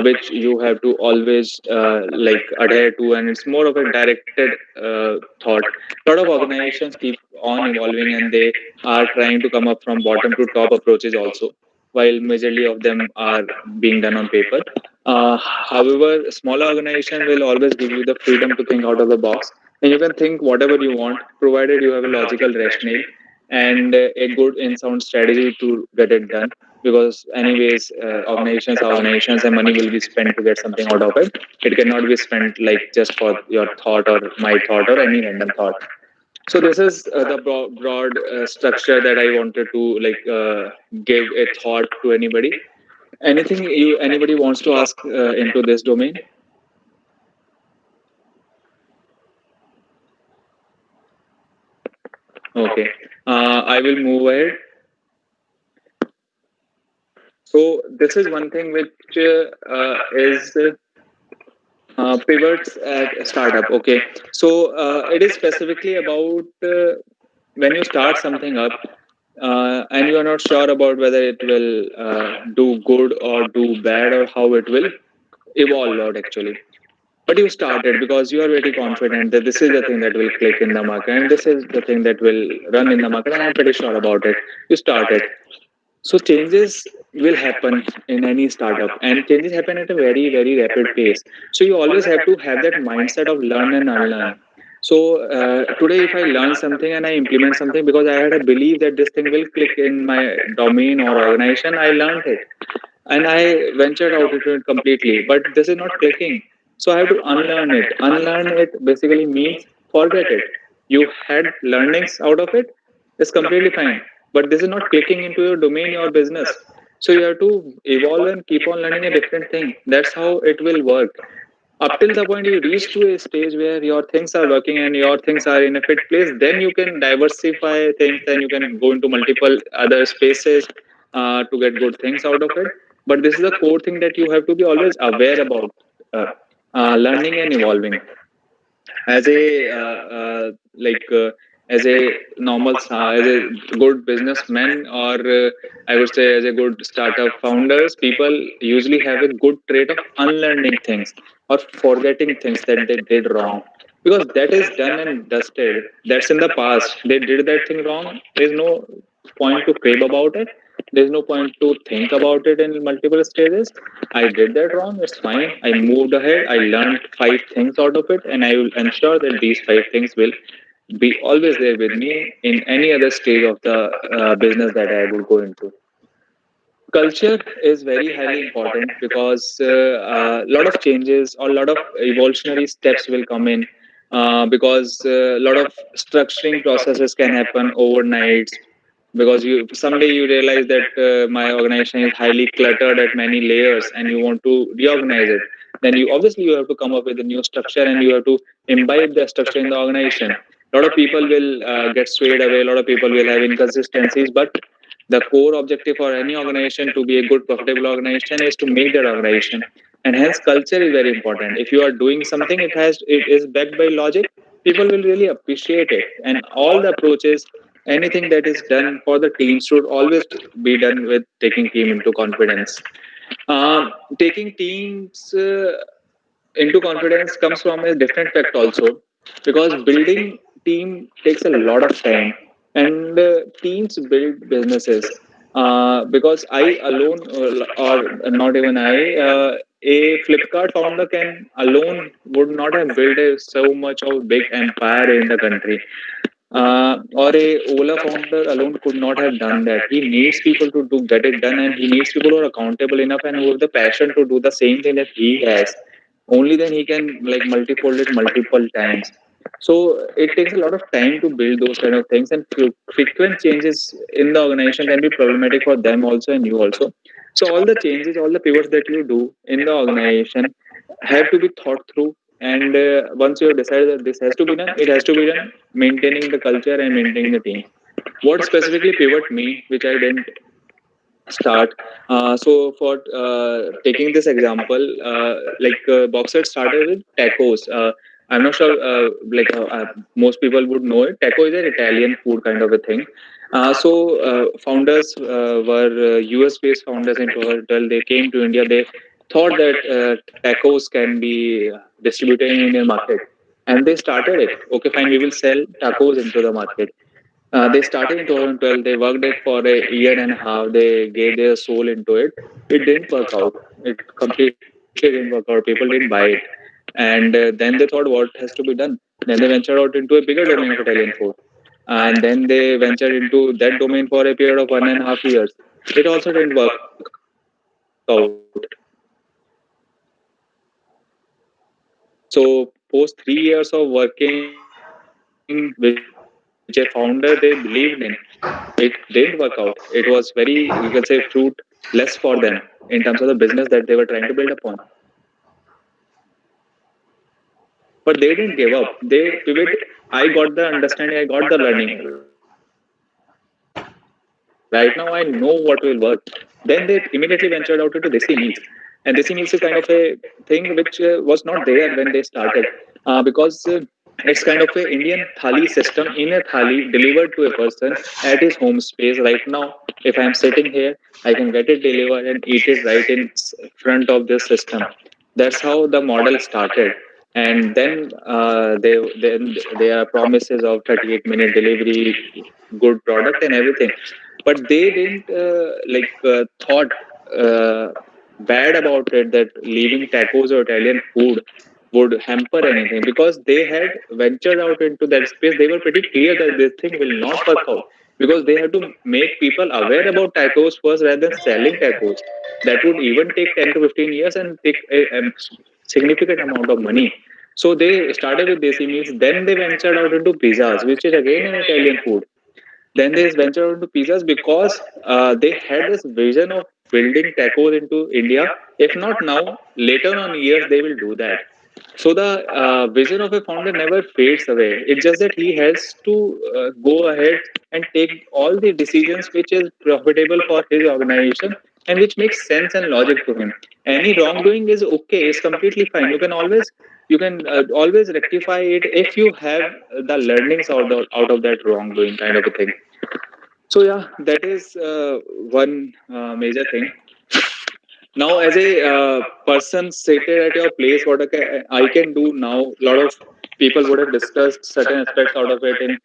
which you have to always like adhere to, and it's more of a directed thought. A lot of organizations keep on evolving and they are trying to come up from bottom to top approaches also, while majorly of them are being done on paper. However, smaller organization will always give you the freedom to think out of the box, and you can think whatever you want, provided you have a logical rationale and a good in sound strategy to get it done. Because anyways, organizations and money will be spent to get something out of it. It cannot be spent like just for your thought or my thought or any random thought. So this is the broad structure that I wanted to like give a thought to anybody. Anything you anybody wants to ask into this domain? Okay, I will move ahead. So this is one thing which is pivots at a startup. Okay, so it is specifically about when you start something up and you are not sure about whether it will do good or do bad or how it will evolve out actually. But you started because you are very confident that this is the thing that will click in the market and this is the thing that will run in the market, and I'm pretty sure about it. You started. So changes will happen in any startup, and changes happen at a very, very rapid pace. So you always have to have that mindset of learn and unlearn. So today, if I learn something and I implement something because I had a belief that this thing will click in my domain or organization, I learned it and I ventured out into it completely. But this is not clicking. So I have to unlearn it. Unlearn it basically means forget it. You had learnings out of it, it's completely fine. But this is not clicking into your domain, your business. So you have to evolve and keep on learning a different thing. That's how it will work. Up till the point you reach to a stage where your things are working and your things are in a fit place, then you can diversify things, then you can go into multiple other spaces to get good things out of it. But this is a core thing that you have to be always aware about, uh, learning and evolving as a as a as a good businessman, or I would say as a good startup founders, people usually have a good trait of unlearning things or forgetting things that they did wrong, because that is done and dusted. That's in the past. They did that thing wrong. There's no point to crave about it. There's no point to think about it in multiple stages. I did that wrong. It's fine. I moved ahead. I learned five things out of it, and I will ensure that these five things will be always there with me in any other stage of the business that I will go into. Culture is very highly important because a lot of changes or a lot of evolutionary steps will come in, because a lot of structuring processes can happen overnight, because you someday you realize that my organization is highly cluttered at many layers and you want to reorganize it. Then you obviously you have to come up with a new structure and you have to imbibe the structure in the organization. A lot of people will get swayed away, a lot of people will have inconsistencies, but the core objective for any organization to be a good profitable organization is to make that organization, and hence culture is very important. If you are doing something, it is backed by logic, people will really appreciate it. And all the approaches, anything that is done for the team should always be done with taking team into confidence. Taking teams into confidence comes from a different fact also, because building team takes a lot of time, and teams build businesses. Because I alone, or not even I, a Flipkart founder can alone would not have built so much of big empire in the country. Or a Ola founder alone could not have done that. He needs people to do get it done, and he needs people who are accountable enough and who have the passion to do the same thing that he has. Only then he can like multifold it multiple times. So it takes a lot of time to build those kind of things, and frequent changes in the organization can be problematic for them also and you also. So all the changes, all the pivots that you do in the organization have to be thought through. And once you have decided that this has to be done, it has to be done maintaining the culture and maintaining the team. What specifically pivot me, which I didn't start. So for taking this example, Boxer started with tacos. I'm not sure, most people would know it. Taco is an Italian food kind of a thing. Founders were US-based founders in 2012. They came to India. They thought that tacos can be distributed in Indian market, and they started it. Okay, fine, we will sell tacos into the market. They started in 2012. They worked it for a year and a half. They gave their soul into it. It didn't work out. It completely didn't work out. People didn't buy it. And then they thought, what has to be done? Then they ventured out into a bigger domain of Italian food. And then they ventured into that domain for a period of 1.5 years. It also didn't work out. So, post 3 years of working, which a founder they believed in, it didn't work out. It was very, you can say, fruitless for them in terms of the business that they were trying to build upon. But they didn't give up. They pivoted. I got the understanding, I got the learning. Right now, I know what will work. Then they immediately ventured out into Desi Meals. And Desi Meals is kind of a thing which was not there when they started. Because it's kind of a Indian thali system in a thali delivered to a person at his home space. Right now, if I'm sitting here, I can get it delivered and eat it right in front of this system. That's how the model started. And then there are promises of 38-minute delivery, good product, and everything. But they didn't thought uh, bad about it that leaving tacos or Italian food would hamper anything, because they had ventured out into that space. They were pretty clear that this thing will not work out, because they have to make people aware about tacos first rather than selling tacos. That would even take 10 to 15 years and take a significant amount of money. So they started with desi meals, then they ventured out into pizzas, which is again an Italian food. Then they ventured into pizzas because they had this vision of building tacos into India. If not now, later on years they will do that. So the vision of a founder never fades away. It's just that he has to go ahead and take all the decisions which is profitable for his organization and which makes sense and logic to him. Any wrongdoing is okay. It's completely fine. You can always rectify it if you have the learnings out of that wrongdoing kind of a thing. So yeah, that is one major thing. Now, as a person seated at your place, what I can do now, a lot of people would have discussed certain aspects out of it in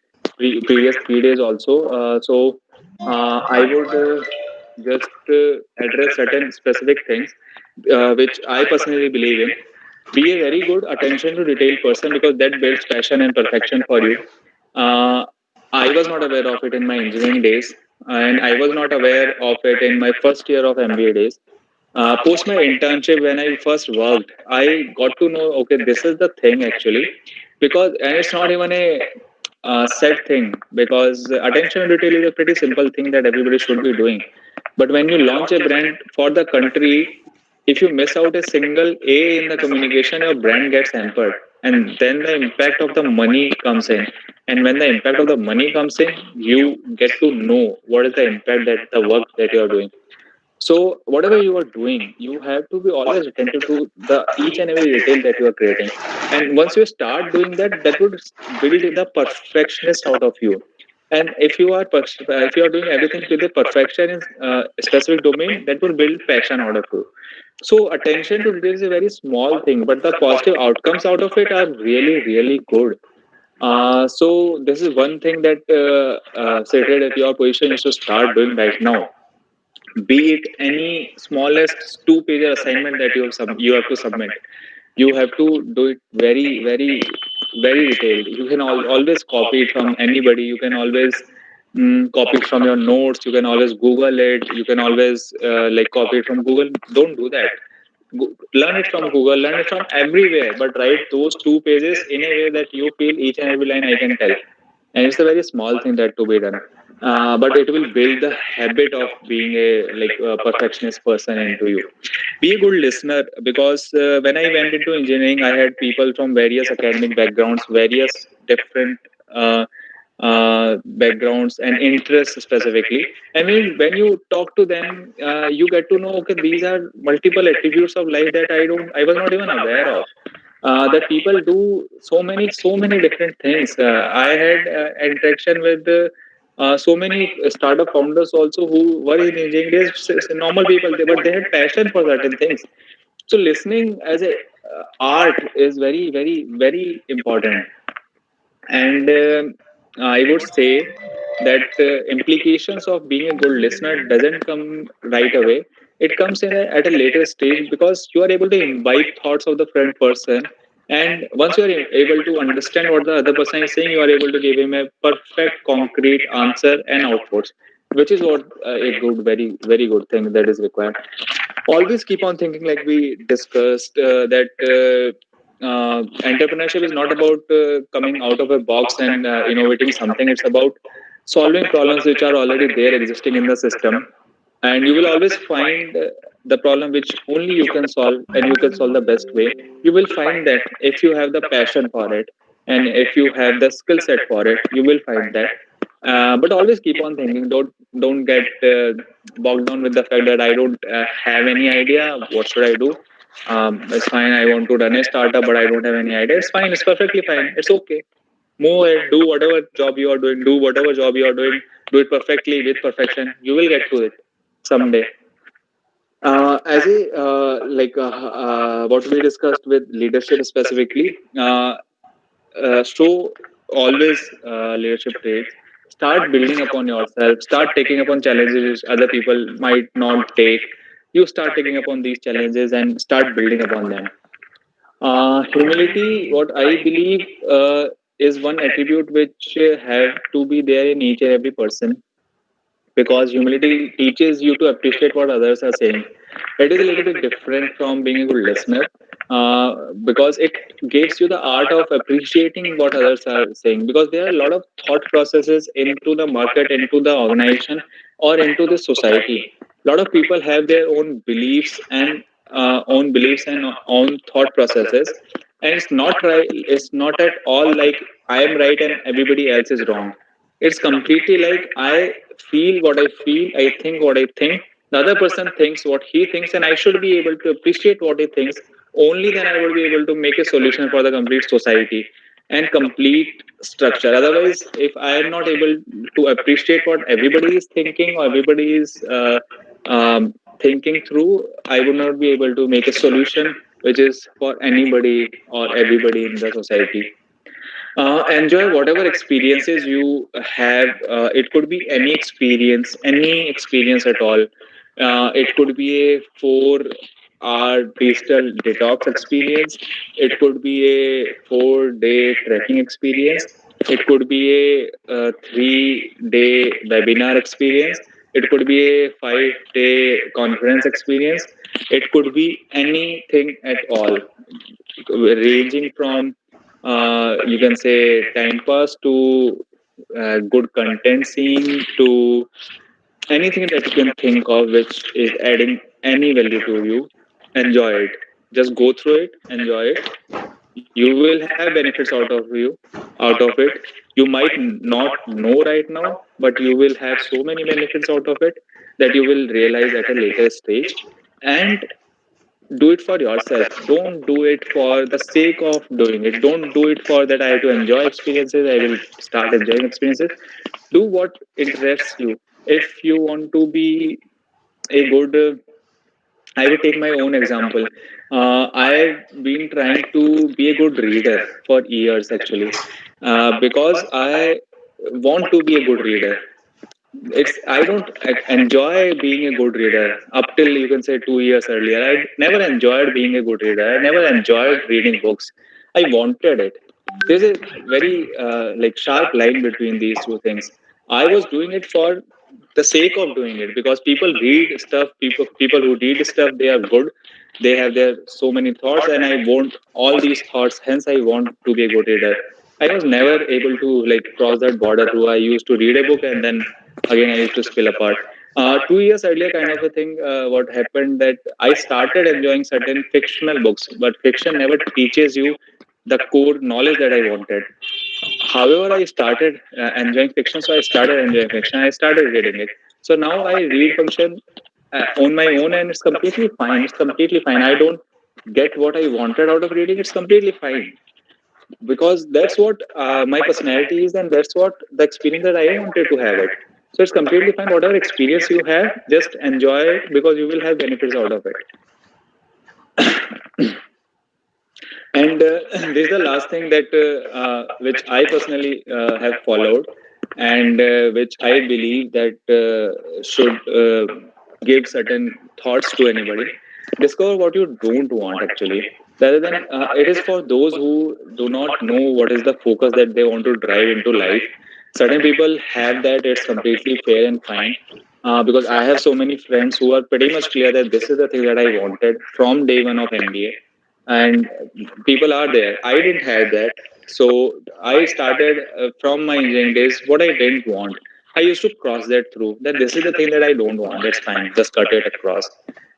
previous 3 days also. I would just address certain specific things which I personally believe in. Be a very good attention to detail person, because that builds passion and perfection for you. uh, I was not aware of it in my engineering days, and I was not aware of it in my first year of MBA days. Post my internship, when I first worked, I got to know, okay, this is the thing actually. Because, and it's not even a set thing, because attention to detail is a pretty simple thing that everybody should be doing. But when you launch a brand for the country, if you miss out a single A in the communication, your brand gets hampered. And then the impact of the money comes in. And when the impact of the money comes in, you get to know what is the impact that the work that you are doing. So whatever you are doing, you have to be always attentive to the each and every detail that you are creating. And once you start doing that, that would build the perfectionist out of you. And if you are doing everything with the perfection in a specific domain, that will build passion out of you. So attention to detail is a very small thing, but the positive outcomes out of it are really, really good. So this is one thing that, stated at your position, you should start doing right now. be it any smallest 2 page assignment that you have to submit. You have to do it very detailed. You can always copy it from anybody. You can always copy it from your notes. You can always Google it. You can always like copy it from Google. Don't do that. Learn it from Google. Learn it from everywhere. But write those 2 pages in a way that you feel each and every line I can tell. And it's a very small thing that to be done, but it will build the habit of being a perfectionist person into you. Be a good listener, because when I went into engineering, I had people from various academic backgrounds, various different backgrounds and interests specifically. And when you talk to them, you get to know, okay, these are multiple attributes of life that I was not even aware of. That people do so many different things. I had interaction with so many startup founders also who were in engineering days, normal people, but they had passion for certain things. So listening as a art is very important. And I would say that implications of being a good listener doesn't come right away. It comes at a later stage, because you are able to imbibe thoughts of the front person. And once you are able to understand what the other person is saying, you are able to give him a perfect concrete answer and outputs, which is what a good, very good thing that is required. Always keep on thinking, like we discussed, that entrepreneurship is not about coming out of a box and innovating something. It's about solving problems which are already there, existing in the system. And you will always find the problem which only you can solve, and you can solve the best way. You will find that if you have the passion for it, and if you have the skill set for it, you will find that. But always keep on thinking. Don't get bogged down with the fact that I don't have any idea. What should I do? It's fine. I want to run a startup, but I don't have any idea. It's fine. It's perfectly fine. It's okay. Move ahead. Do whatever job you are doing. Do whatever job you are doing. Do it perfectly with perfection. You will get to it someday. As a what we discussed with leadership specifically, show always leadership traits. Start building upon yourself. Start taking upon challenges which other people might not take. You start taking upon these challenges and start building upon them. Humility, what I believe, is one attribute which have to be there in each and every person, because humility teaches you to appreciate what others are saying. It is a little bit different from being a good listener, because it gives you the art of appreciating what others are saying, because there are a lot of thought processes into the market, into the organization, or into the society. A lot of people have their own beliefs and own thought processes, and it's not right. It's not at all like I am right and everybody else is wrong. It's completely like I feel what I feel, I think what I think, the other person thinks what he thinks, and I should be able to appreciate what he thinks. Only then I will be able to make a solution for the complete society and complete structure. Otherwise, if I am not able to appreciate what everybody is thinking or everybody is thinking through, I would not be able to make a solution which is for anybody or everybody in the society. Enjoy whatever experiences you have. It could be any experience at all. It could be a 4 hour digital detox experience. It could be a 4 day trekking experience. It could be a 3 day webinar experience. It could be a 5 day conference experience. It could be anything at all, ranging from you can say time pass to good content scene to anything that you can think of which is adding any value to you. Enjoy it. Just go through it, enjoy it. You will have benefits out of it. You might not know right now, but you will have so many benefits out of it that you will realize at a later stage. And do it for yourself. Don't do it for the sake of doing it. Don't do it for that I have to enjoy experiences, I will start enjoying experiences. Do what interests you. If you want to be a good I would take my own example. I've been trying to be a good reader for years actually, because I want to be a good reader. It's I don't enjoy being a good reader up till you can say 2 years earlier. I never enjoyed being a good reader. I never enjoyed reading books. I wanted it. There's a very like sharp line between these two things. I was doing it for the sake of doing it because people read stuff. People who read stuff, they are good. They have their so many thoughts, and I want all these thoughts. Hence, I want to be a good reader. I was never able to like cross that border through. I used to read a book and then again I used to spill apart. 2 years earlier, kind of a thing. What happened that I started enjoying certain fictional books, but fiction never teaches you the core knowledge that I wanted. However, I started enjoying fiction, so I started enjoying fiction. I started reading it. So now I read fiction on my own, and it's completely fine. It's completely fine. I don't get what I wanted out of reading. It's completely fine because that's what my personality is, and that's what the experience that I wanted to have it. So it's completely fine. Whatever experience you have, just enjoy it because you will have benefits out of it. And this is the last thing that which I personally have followed, and which I believe that should give certain thoughts to anybody. Discover what you don't want actually. Rather than it is for those who do not know what is the focus that they want to drive into life. Certain people have that. It's completely fair and fine. Because I have so many friends who are pretty much clear that this is the thing that I wanted from day one of MBA, and people are there. I didn't have that. So I started from my engineering days what I didn't want. I used to cross that through that this is the thing that I don't want. That's fine, just cut it across.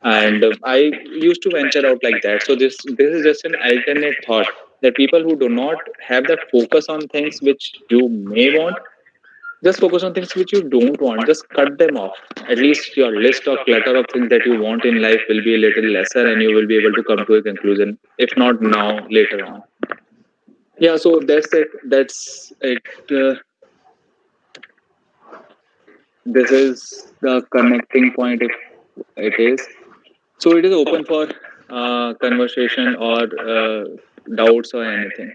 And I used to venture out like that. So this is just an alternate thought that people who do not have that focus on things which you may want, just focus on things which you don't want. Just cut them off. At least your list of clutter of things that you want in life will be a little lesser, and you will be able to come to a conclusion. If not now, later on. Yeah. So that's it. That's it. This is the connecting point. If it is, so it is open for conversation or doubts or anything,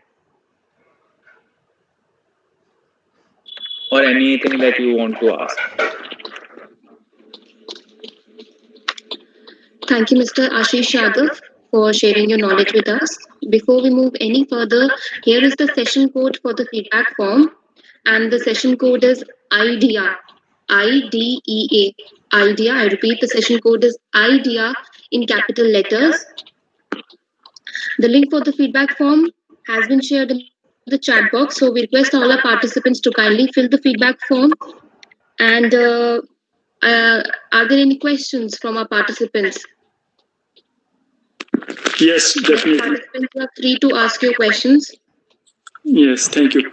or anything that you want to ask. Thank you, Mr. Ashish Yadav, for sharing your knowledge with us. Before we move any further, here is the session code for the feedback form, and the session code is IDEA. IDEA. IDEA. I repeat, the session code is IDEA in capital letters. The link for the feedback form has been shared in the chat box, so we request all our participants to kindly fill the feedback form. And are there any questions from our participants? Yes, definitely. Participants are free to ask your questions. Yes, thank you.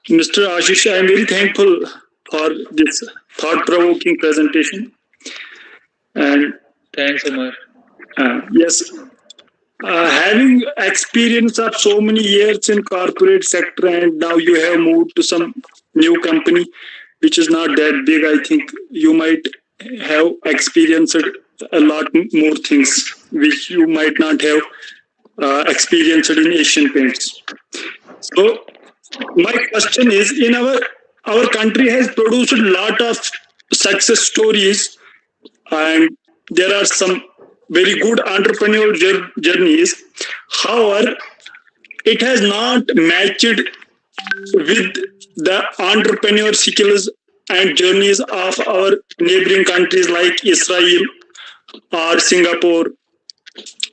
Mr. Ashish, I am very thankful for this thought-provoking presentation. And Thanks, Umar. yes, having experience of so many years in corporate sector, and now you have moved to some new company which is not that big, I think you might have experienced a lot more things which you might not have experienced in Asian Paints. So my question is, in our country has produced a lot of success stories, and there are some very good entrepreneurial journeys. However, it has not matched with the entrepreneur skills and journeys of our neighboring countries like Israel or Singapore.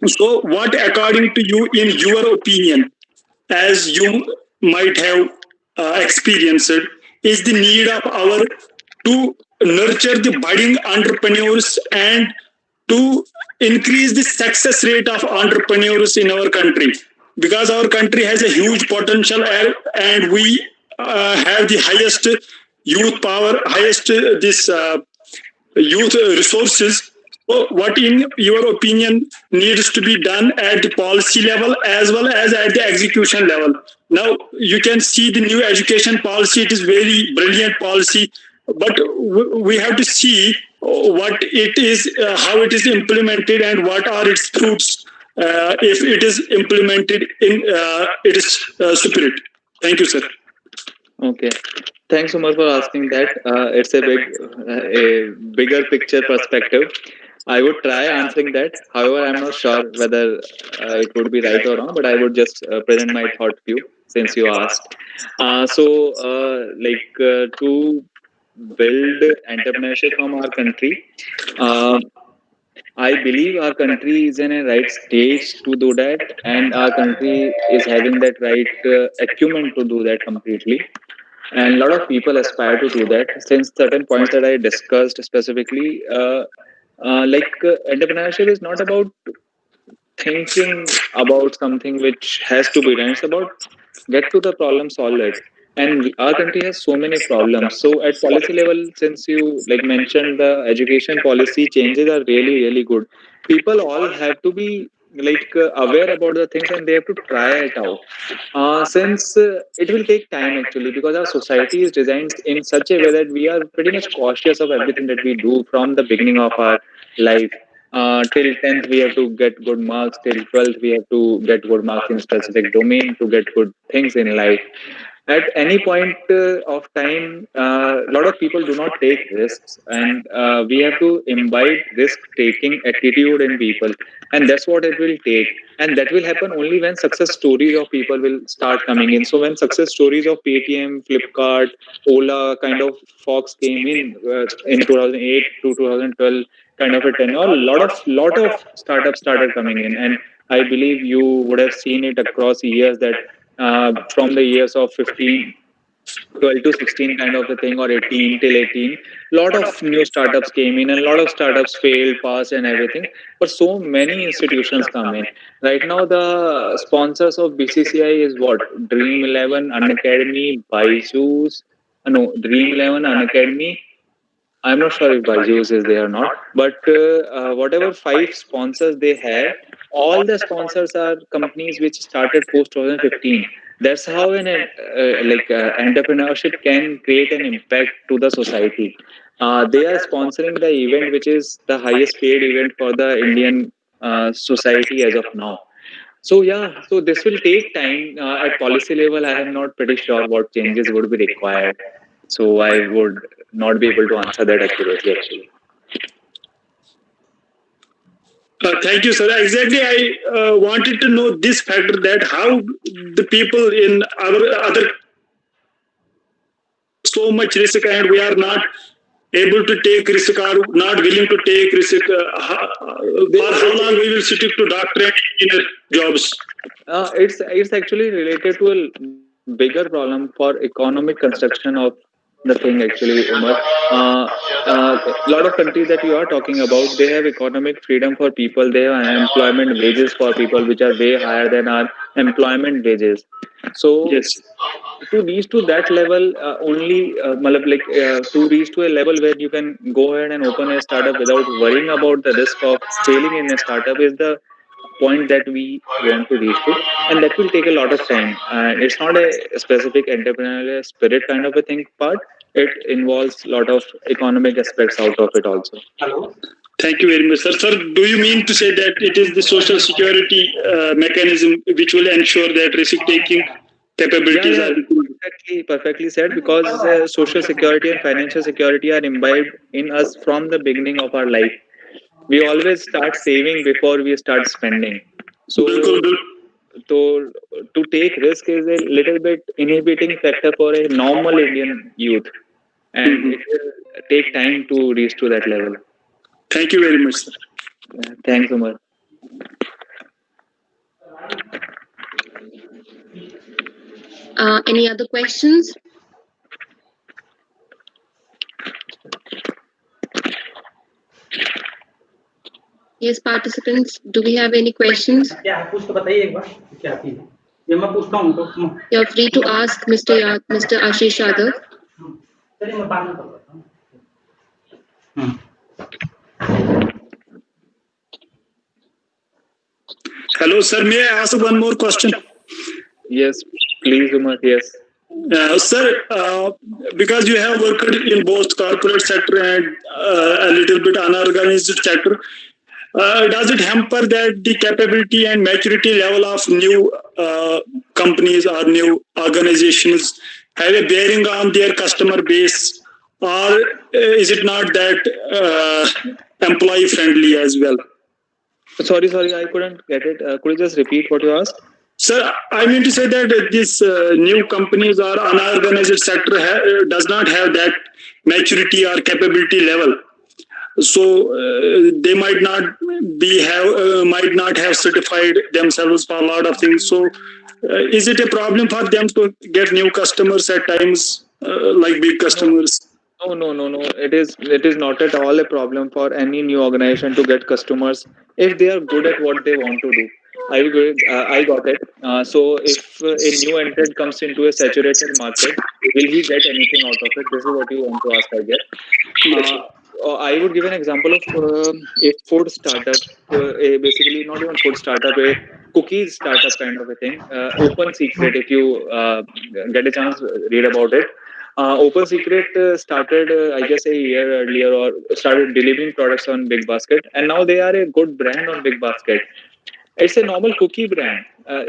So, what, according to you, in your opinion, as you might have experienced, is the need of our to nurture the budding entrepreneurs and to increase the success rate of entrepreneurs in our country? Because our country has a huge potential, and we have the highest youth power, highest this youth resources. So what, in your opinion, needs to be done at the policy level as well as at the execution level? Now, you can see the new education policy. It is very brilliant policy, but we have to see what it is, how it is implemented, and what are its fruits if it is implemented in its spirit. Thank you, sir. Okay. Thanks, Umar, for asking that. It's a bigger picture perspective. I would try answering that. However, I'm not sure whether it would be right or wrong, but I would just present my thought view since you asked. To build entrepreneurship from our country, uh, I believe our country is in a right stage to do that, and our country is having that right acumen to do that completely. And a lot of people aspire to do that. Since certain points that I discussed specifically, entrepreneurship is not about thinking about something which has to be done. It's about get to the problem, solve it. And our country has so many problems. So at policy level, since you like mentioned, the education policy changes are really really good. People all have to be aware about the things and they have to try it out. Since it will take time actually, because our society is designed in such a way that we are pretty much cautious of everything that we do from the beginning of our life. Till 10th we have to get good marks, till 12th we have to get good marks in specific domain to get good things in life. At any point of time, a lot of people do not take risks, and we have to imbibe risk taking attitude in people, and that's what it will take. And that will happen only when success stories of people will start coming in. So when success stories of Paytm, Flipkart, Ola kind of folks came in 2008 to 2012 kind of a tenure, a lot of startups started coming in. And I believe you would have seen it across years that from the years of 15, 12 to 16 kind of a thing, or 18 till 18, lot of new startups came in and a lot of startups failed, passed and everything, but so many institutions come in. Right now the sponsors of BCCI is what? Dream 11, Unacademy, Byju's, no, Dream 11, Unacademy. I'm not sure if Byju's is there or not, but whatever five sponsors they have, all the sponsors are companies which started post 2015. That's how an entrepreneurship can create an impact to the society. They are sponsoring the event, which is the highest paid event for the Indian society as of now. So yeah, so this will take time. At policy level, I am not pretty sure what changes would be required. So I would not be able to answer that accurately, actually. Thank you, sir. Exactly, I wanted to know this factor, that how the people in our other so much risk and we are not able to take risk or not willing to take risk. For how long we will stick to doctor and engineer jobs? It's actually related to a bigger problem for economic construction of the thing, actually, Umar. A lot of countries that you are talking about, they have economic freedom for people. They have employment wages for people which are way higher than our employment wages. So Yes. to reach to that level, to reach to a level where you can go ahead and open a startup without worrying about the risk of failing in a startup is the point that we want to reach to, and that will take a lot of time. And it's not a specific entrepreneurial spirit kind of a thing part. It involves a lot of economic aspects out of it also. Thank you very much, sir. Sir, do you mean to say that it is the social security mechanism which will ensure that risk-taking capabilities Yeah, are improved? perfectly said, because social security and financial security are imbibed in us from the beginning of our life. We always start saving before we start spending. बिल्कुल So बिल्कुल to take risk is a little bit inhibiting factor for a normal Indian youth, and it will take time to reach to that level. Thank you very much, sir. Thanks, Umar. Any other questions? Yes, participants, do we have any questions? You're free to ask Mr. Ashish Yadav. Hello, sir. May I ask one more question? Yes, please, Umar. Yes. Sir, because you have worked in both corporate sector and a little bit unorganized sector, does it hamper that the capability and maturity level of new companies or new organizations have a bearing on their customer base, or is it not that employee friendly as well? Sorry, I couldn't get it. Could you just repeat what you asked? Sir, I mean to say that these new companies or unorganized sector does not have that maturity or capability level. So they might not have certified themselves for a lot of things. So is it a problem for them to get new customers at times, like big customers? No. It is not at all a problem for any new organization to get customers if they are good at what they want to do. I got it. So if a new entrant comes into a saturated market, will he get anything out of it? This is what you want to ask, I guess. I would give an example of a food startup, basically not even food startup, a cookies startup kind of a thing. Open Secret, if you get a chance, read about it. Open Secret started, I guess, a year earlier, or started delivering products on Big Basket, and now they are a good brand on Big Basket. It's a normal cookie brand.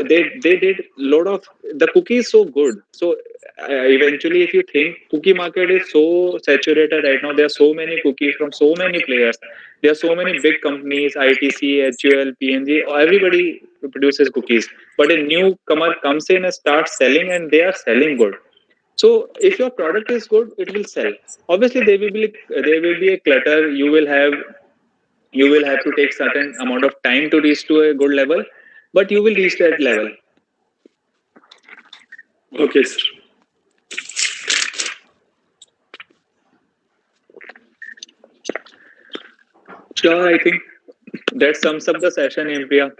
They did lot of the cookie is so good. So eventually, if you think cookie market is so saturated right now, there are so many cookies from so many players. There are so many big companies, ITC, HUL, PNG. Everybody produces cookies, but a newcomer comes in and starts selling, and they are selling good. So if your product is good, it will sell. Obviously, there will be a clutter. You will have to take certain amount of time to reach to a good level, but you will reach that level. Okay, sir. Sure, I think that sums up the session, Priya.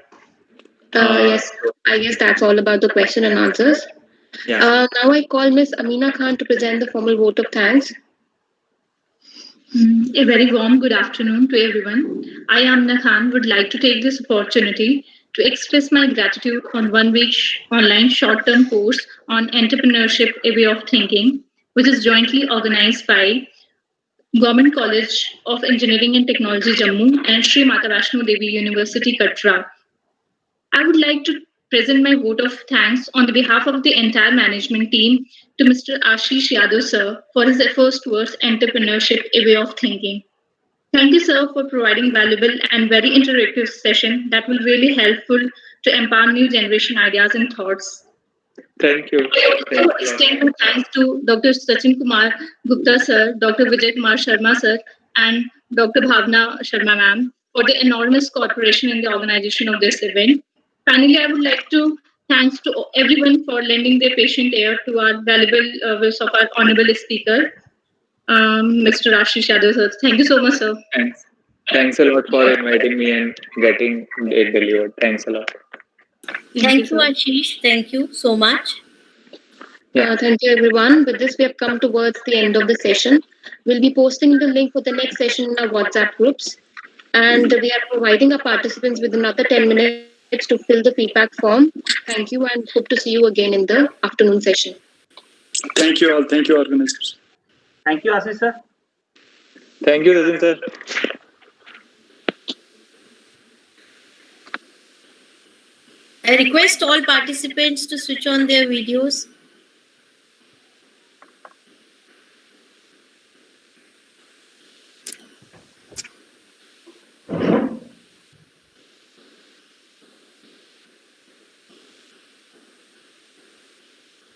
Yes, I guess that's all about the question and answers. Yeah. Now I call Miss Amina Khan to present the formal vote of thanks. A very warm good afternoon to everyone. I, Amna Khan, would like to take this opportunity to express my gratitude on 1 week online short term course on entrepreneurship, a way of thinking, which is jointly organized by Government College of Engineering and Technology, Jammu, and Sri Mata Vaishno Devi University, Katra. I would like to present my vote of thanks on the behalf of the entire management team to Mr. Ashish Yadav, sir, for his efforts towards entrepreneurship, a way of thinking. Thank you, sir, for providing valuable and very interactive session that will really helpful to empower new generation ideas and thoughts. Thank you. I also extend my thanks to Dr. Sachin Kumar Gupta, sir, Dr. Vijay Kumar Sharma, sir, and Dr. Bhavna Sharma, ma'am, for the enormous cooperation in the organization of this event. Finally, I would like to thanks to everyone for lending their patient ear to our valuable voice of our honorable speaker, Mr. Ashish Yadav, sir. Thank you so much, sir. Thanks a lot for inviting me and getting it delivered. Thanks a lot. Thank you, Ashish. Thank you so much. Thank you, everyone. With this, we have come towards the end of the session. We'll be posting the link for the next session in our WhatsApp groups. And we are providing our participants with another 10 minutes to fill the feedback form. Thank you, and hope to see you again in the afternoon session. Thank you all. Thank you, organizers. Thank you, Ashish sir. Thank you, Sachin sir. I request all participants to switch on their videos.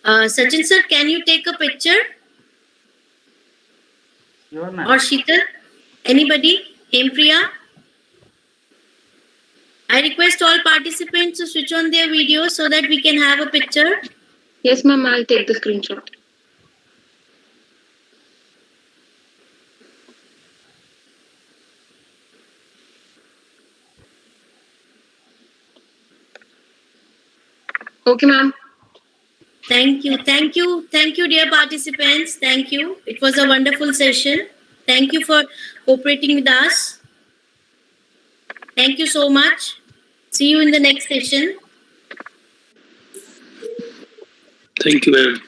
Sachin sir, can you take a picture? Sure, ma'am. Or Sheetal? Anybody? Hempriya? I request all participants to switch on their videos so that we can have a picture. Yes, ma'am, I'll take the screenshot. Okay, ma'am. Thank you, dear participants. Thank you. It was a wonderful session. Thank you for cooperating with us. Thank you so much. See you in the next session. Thank you, ma'am.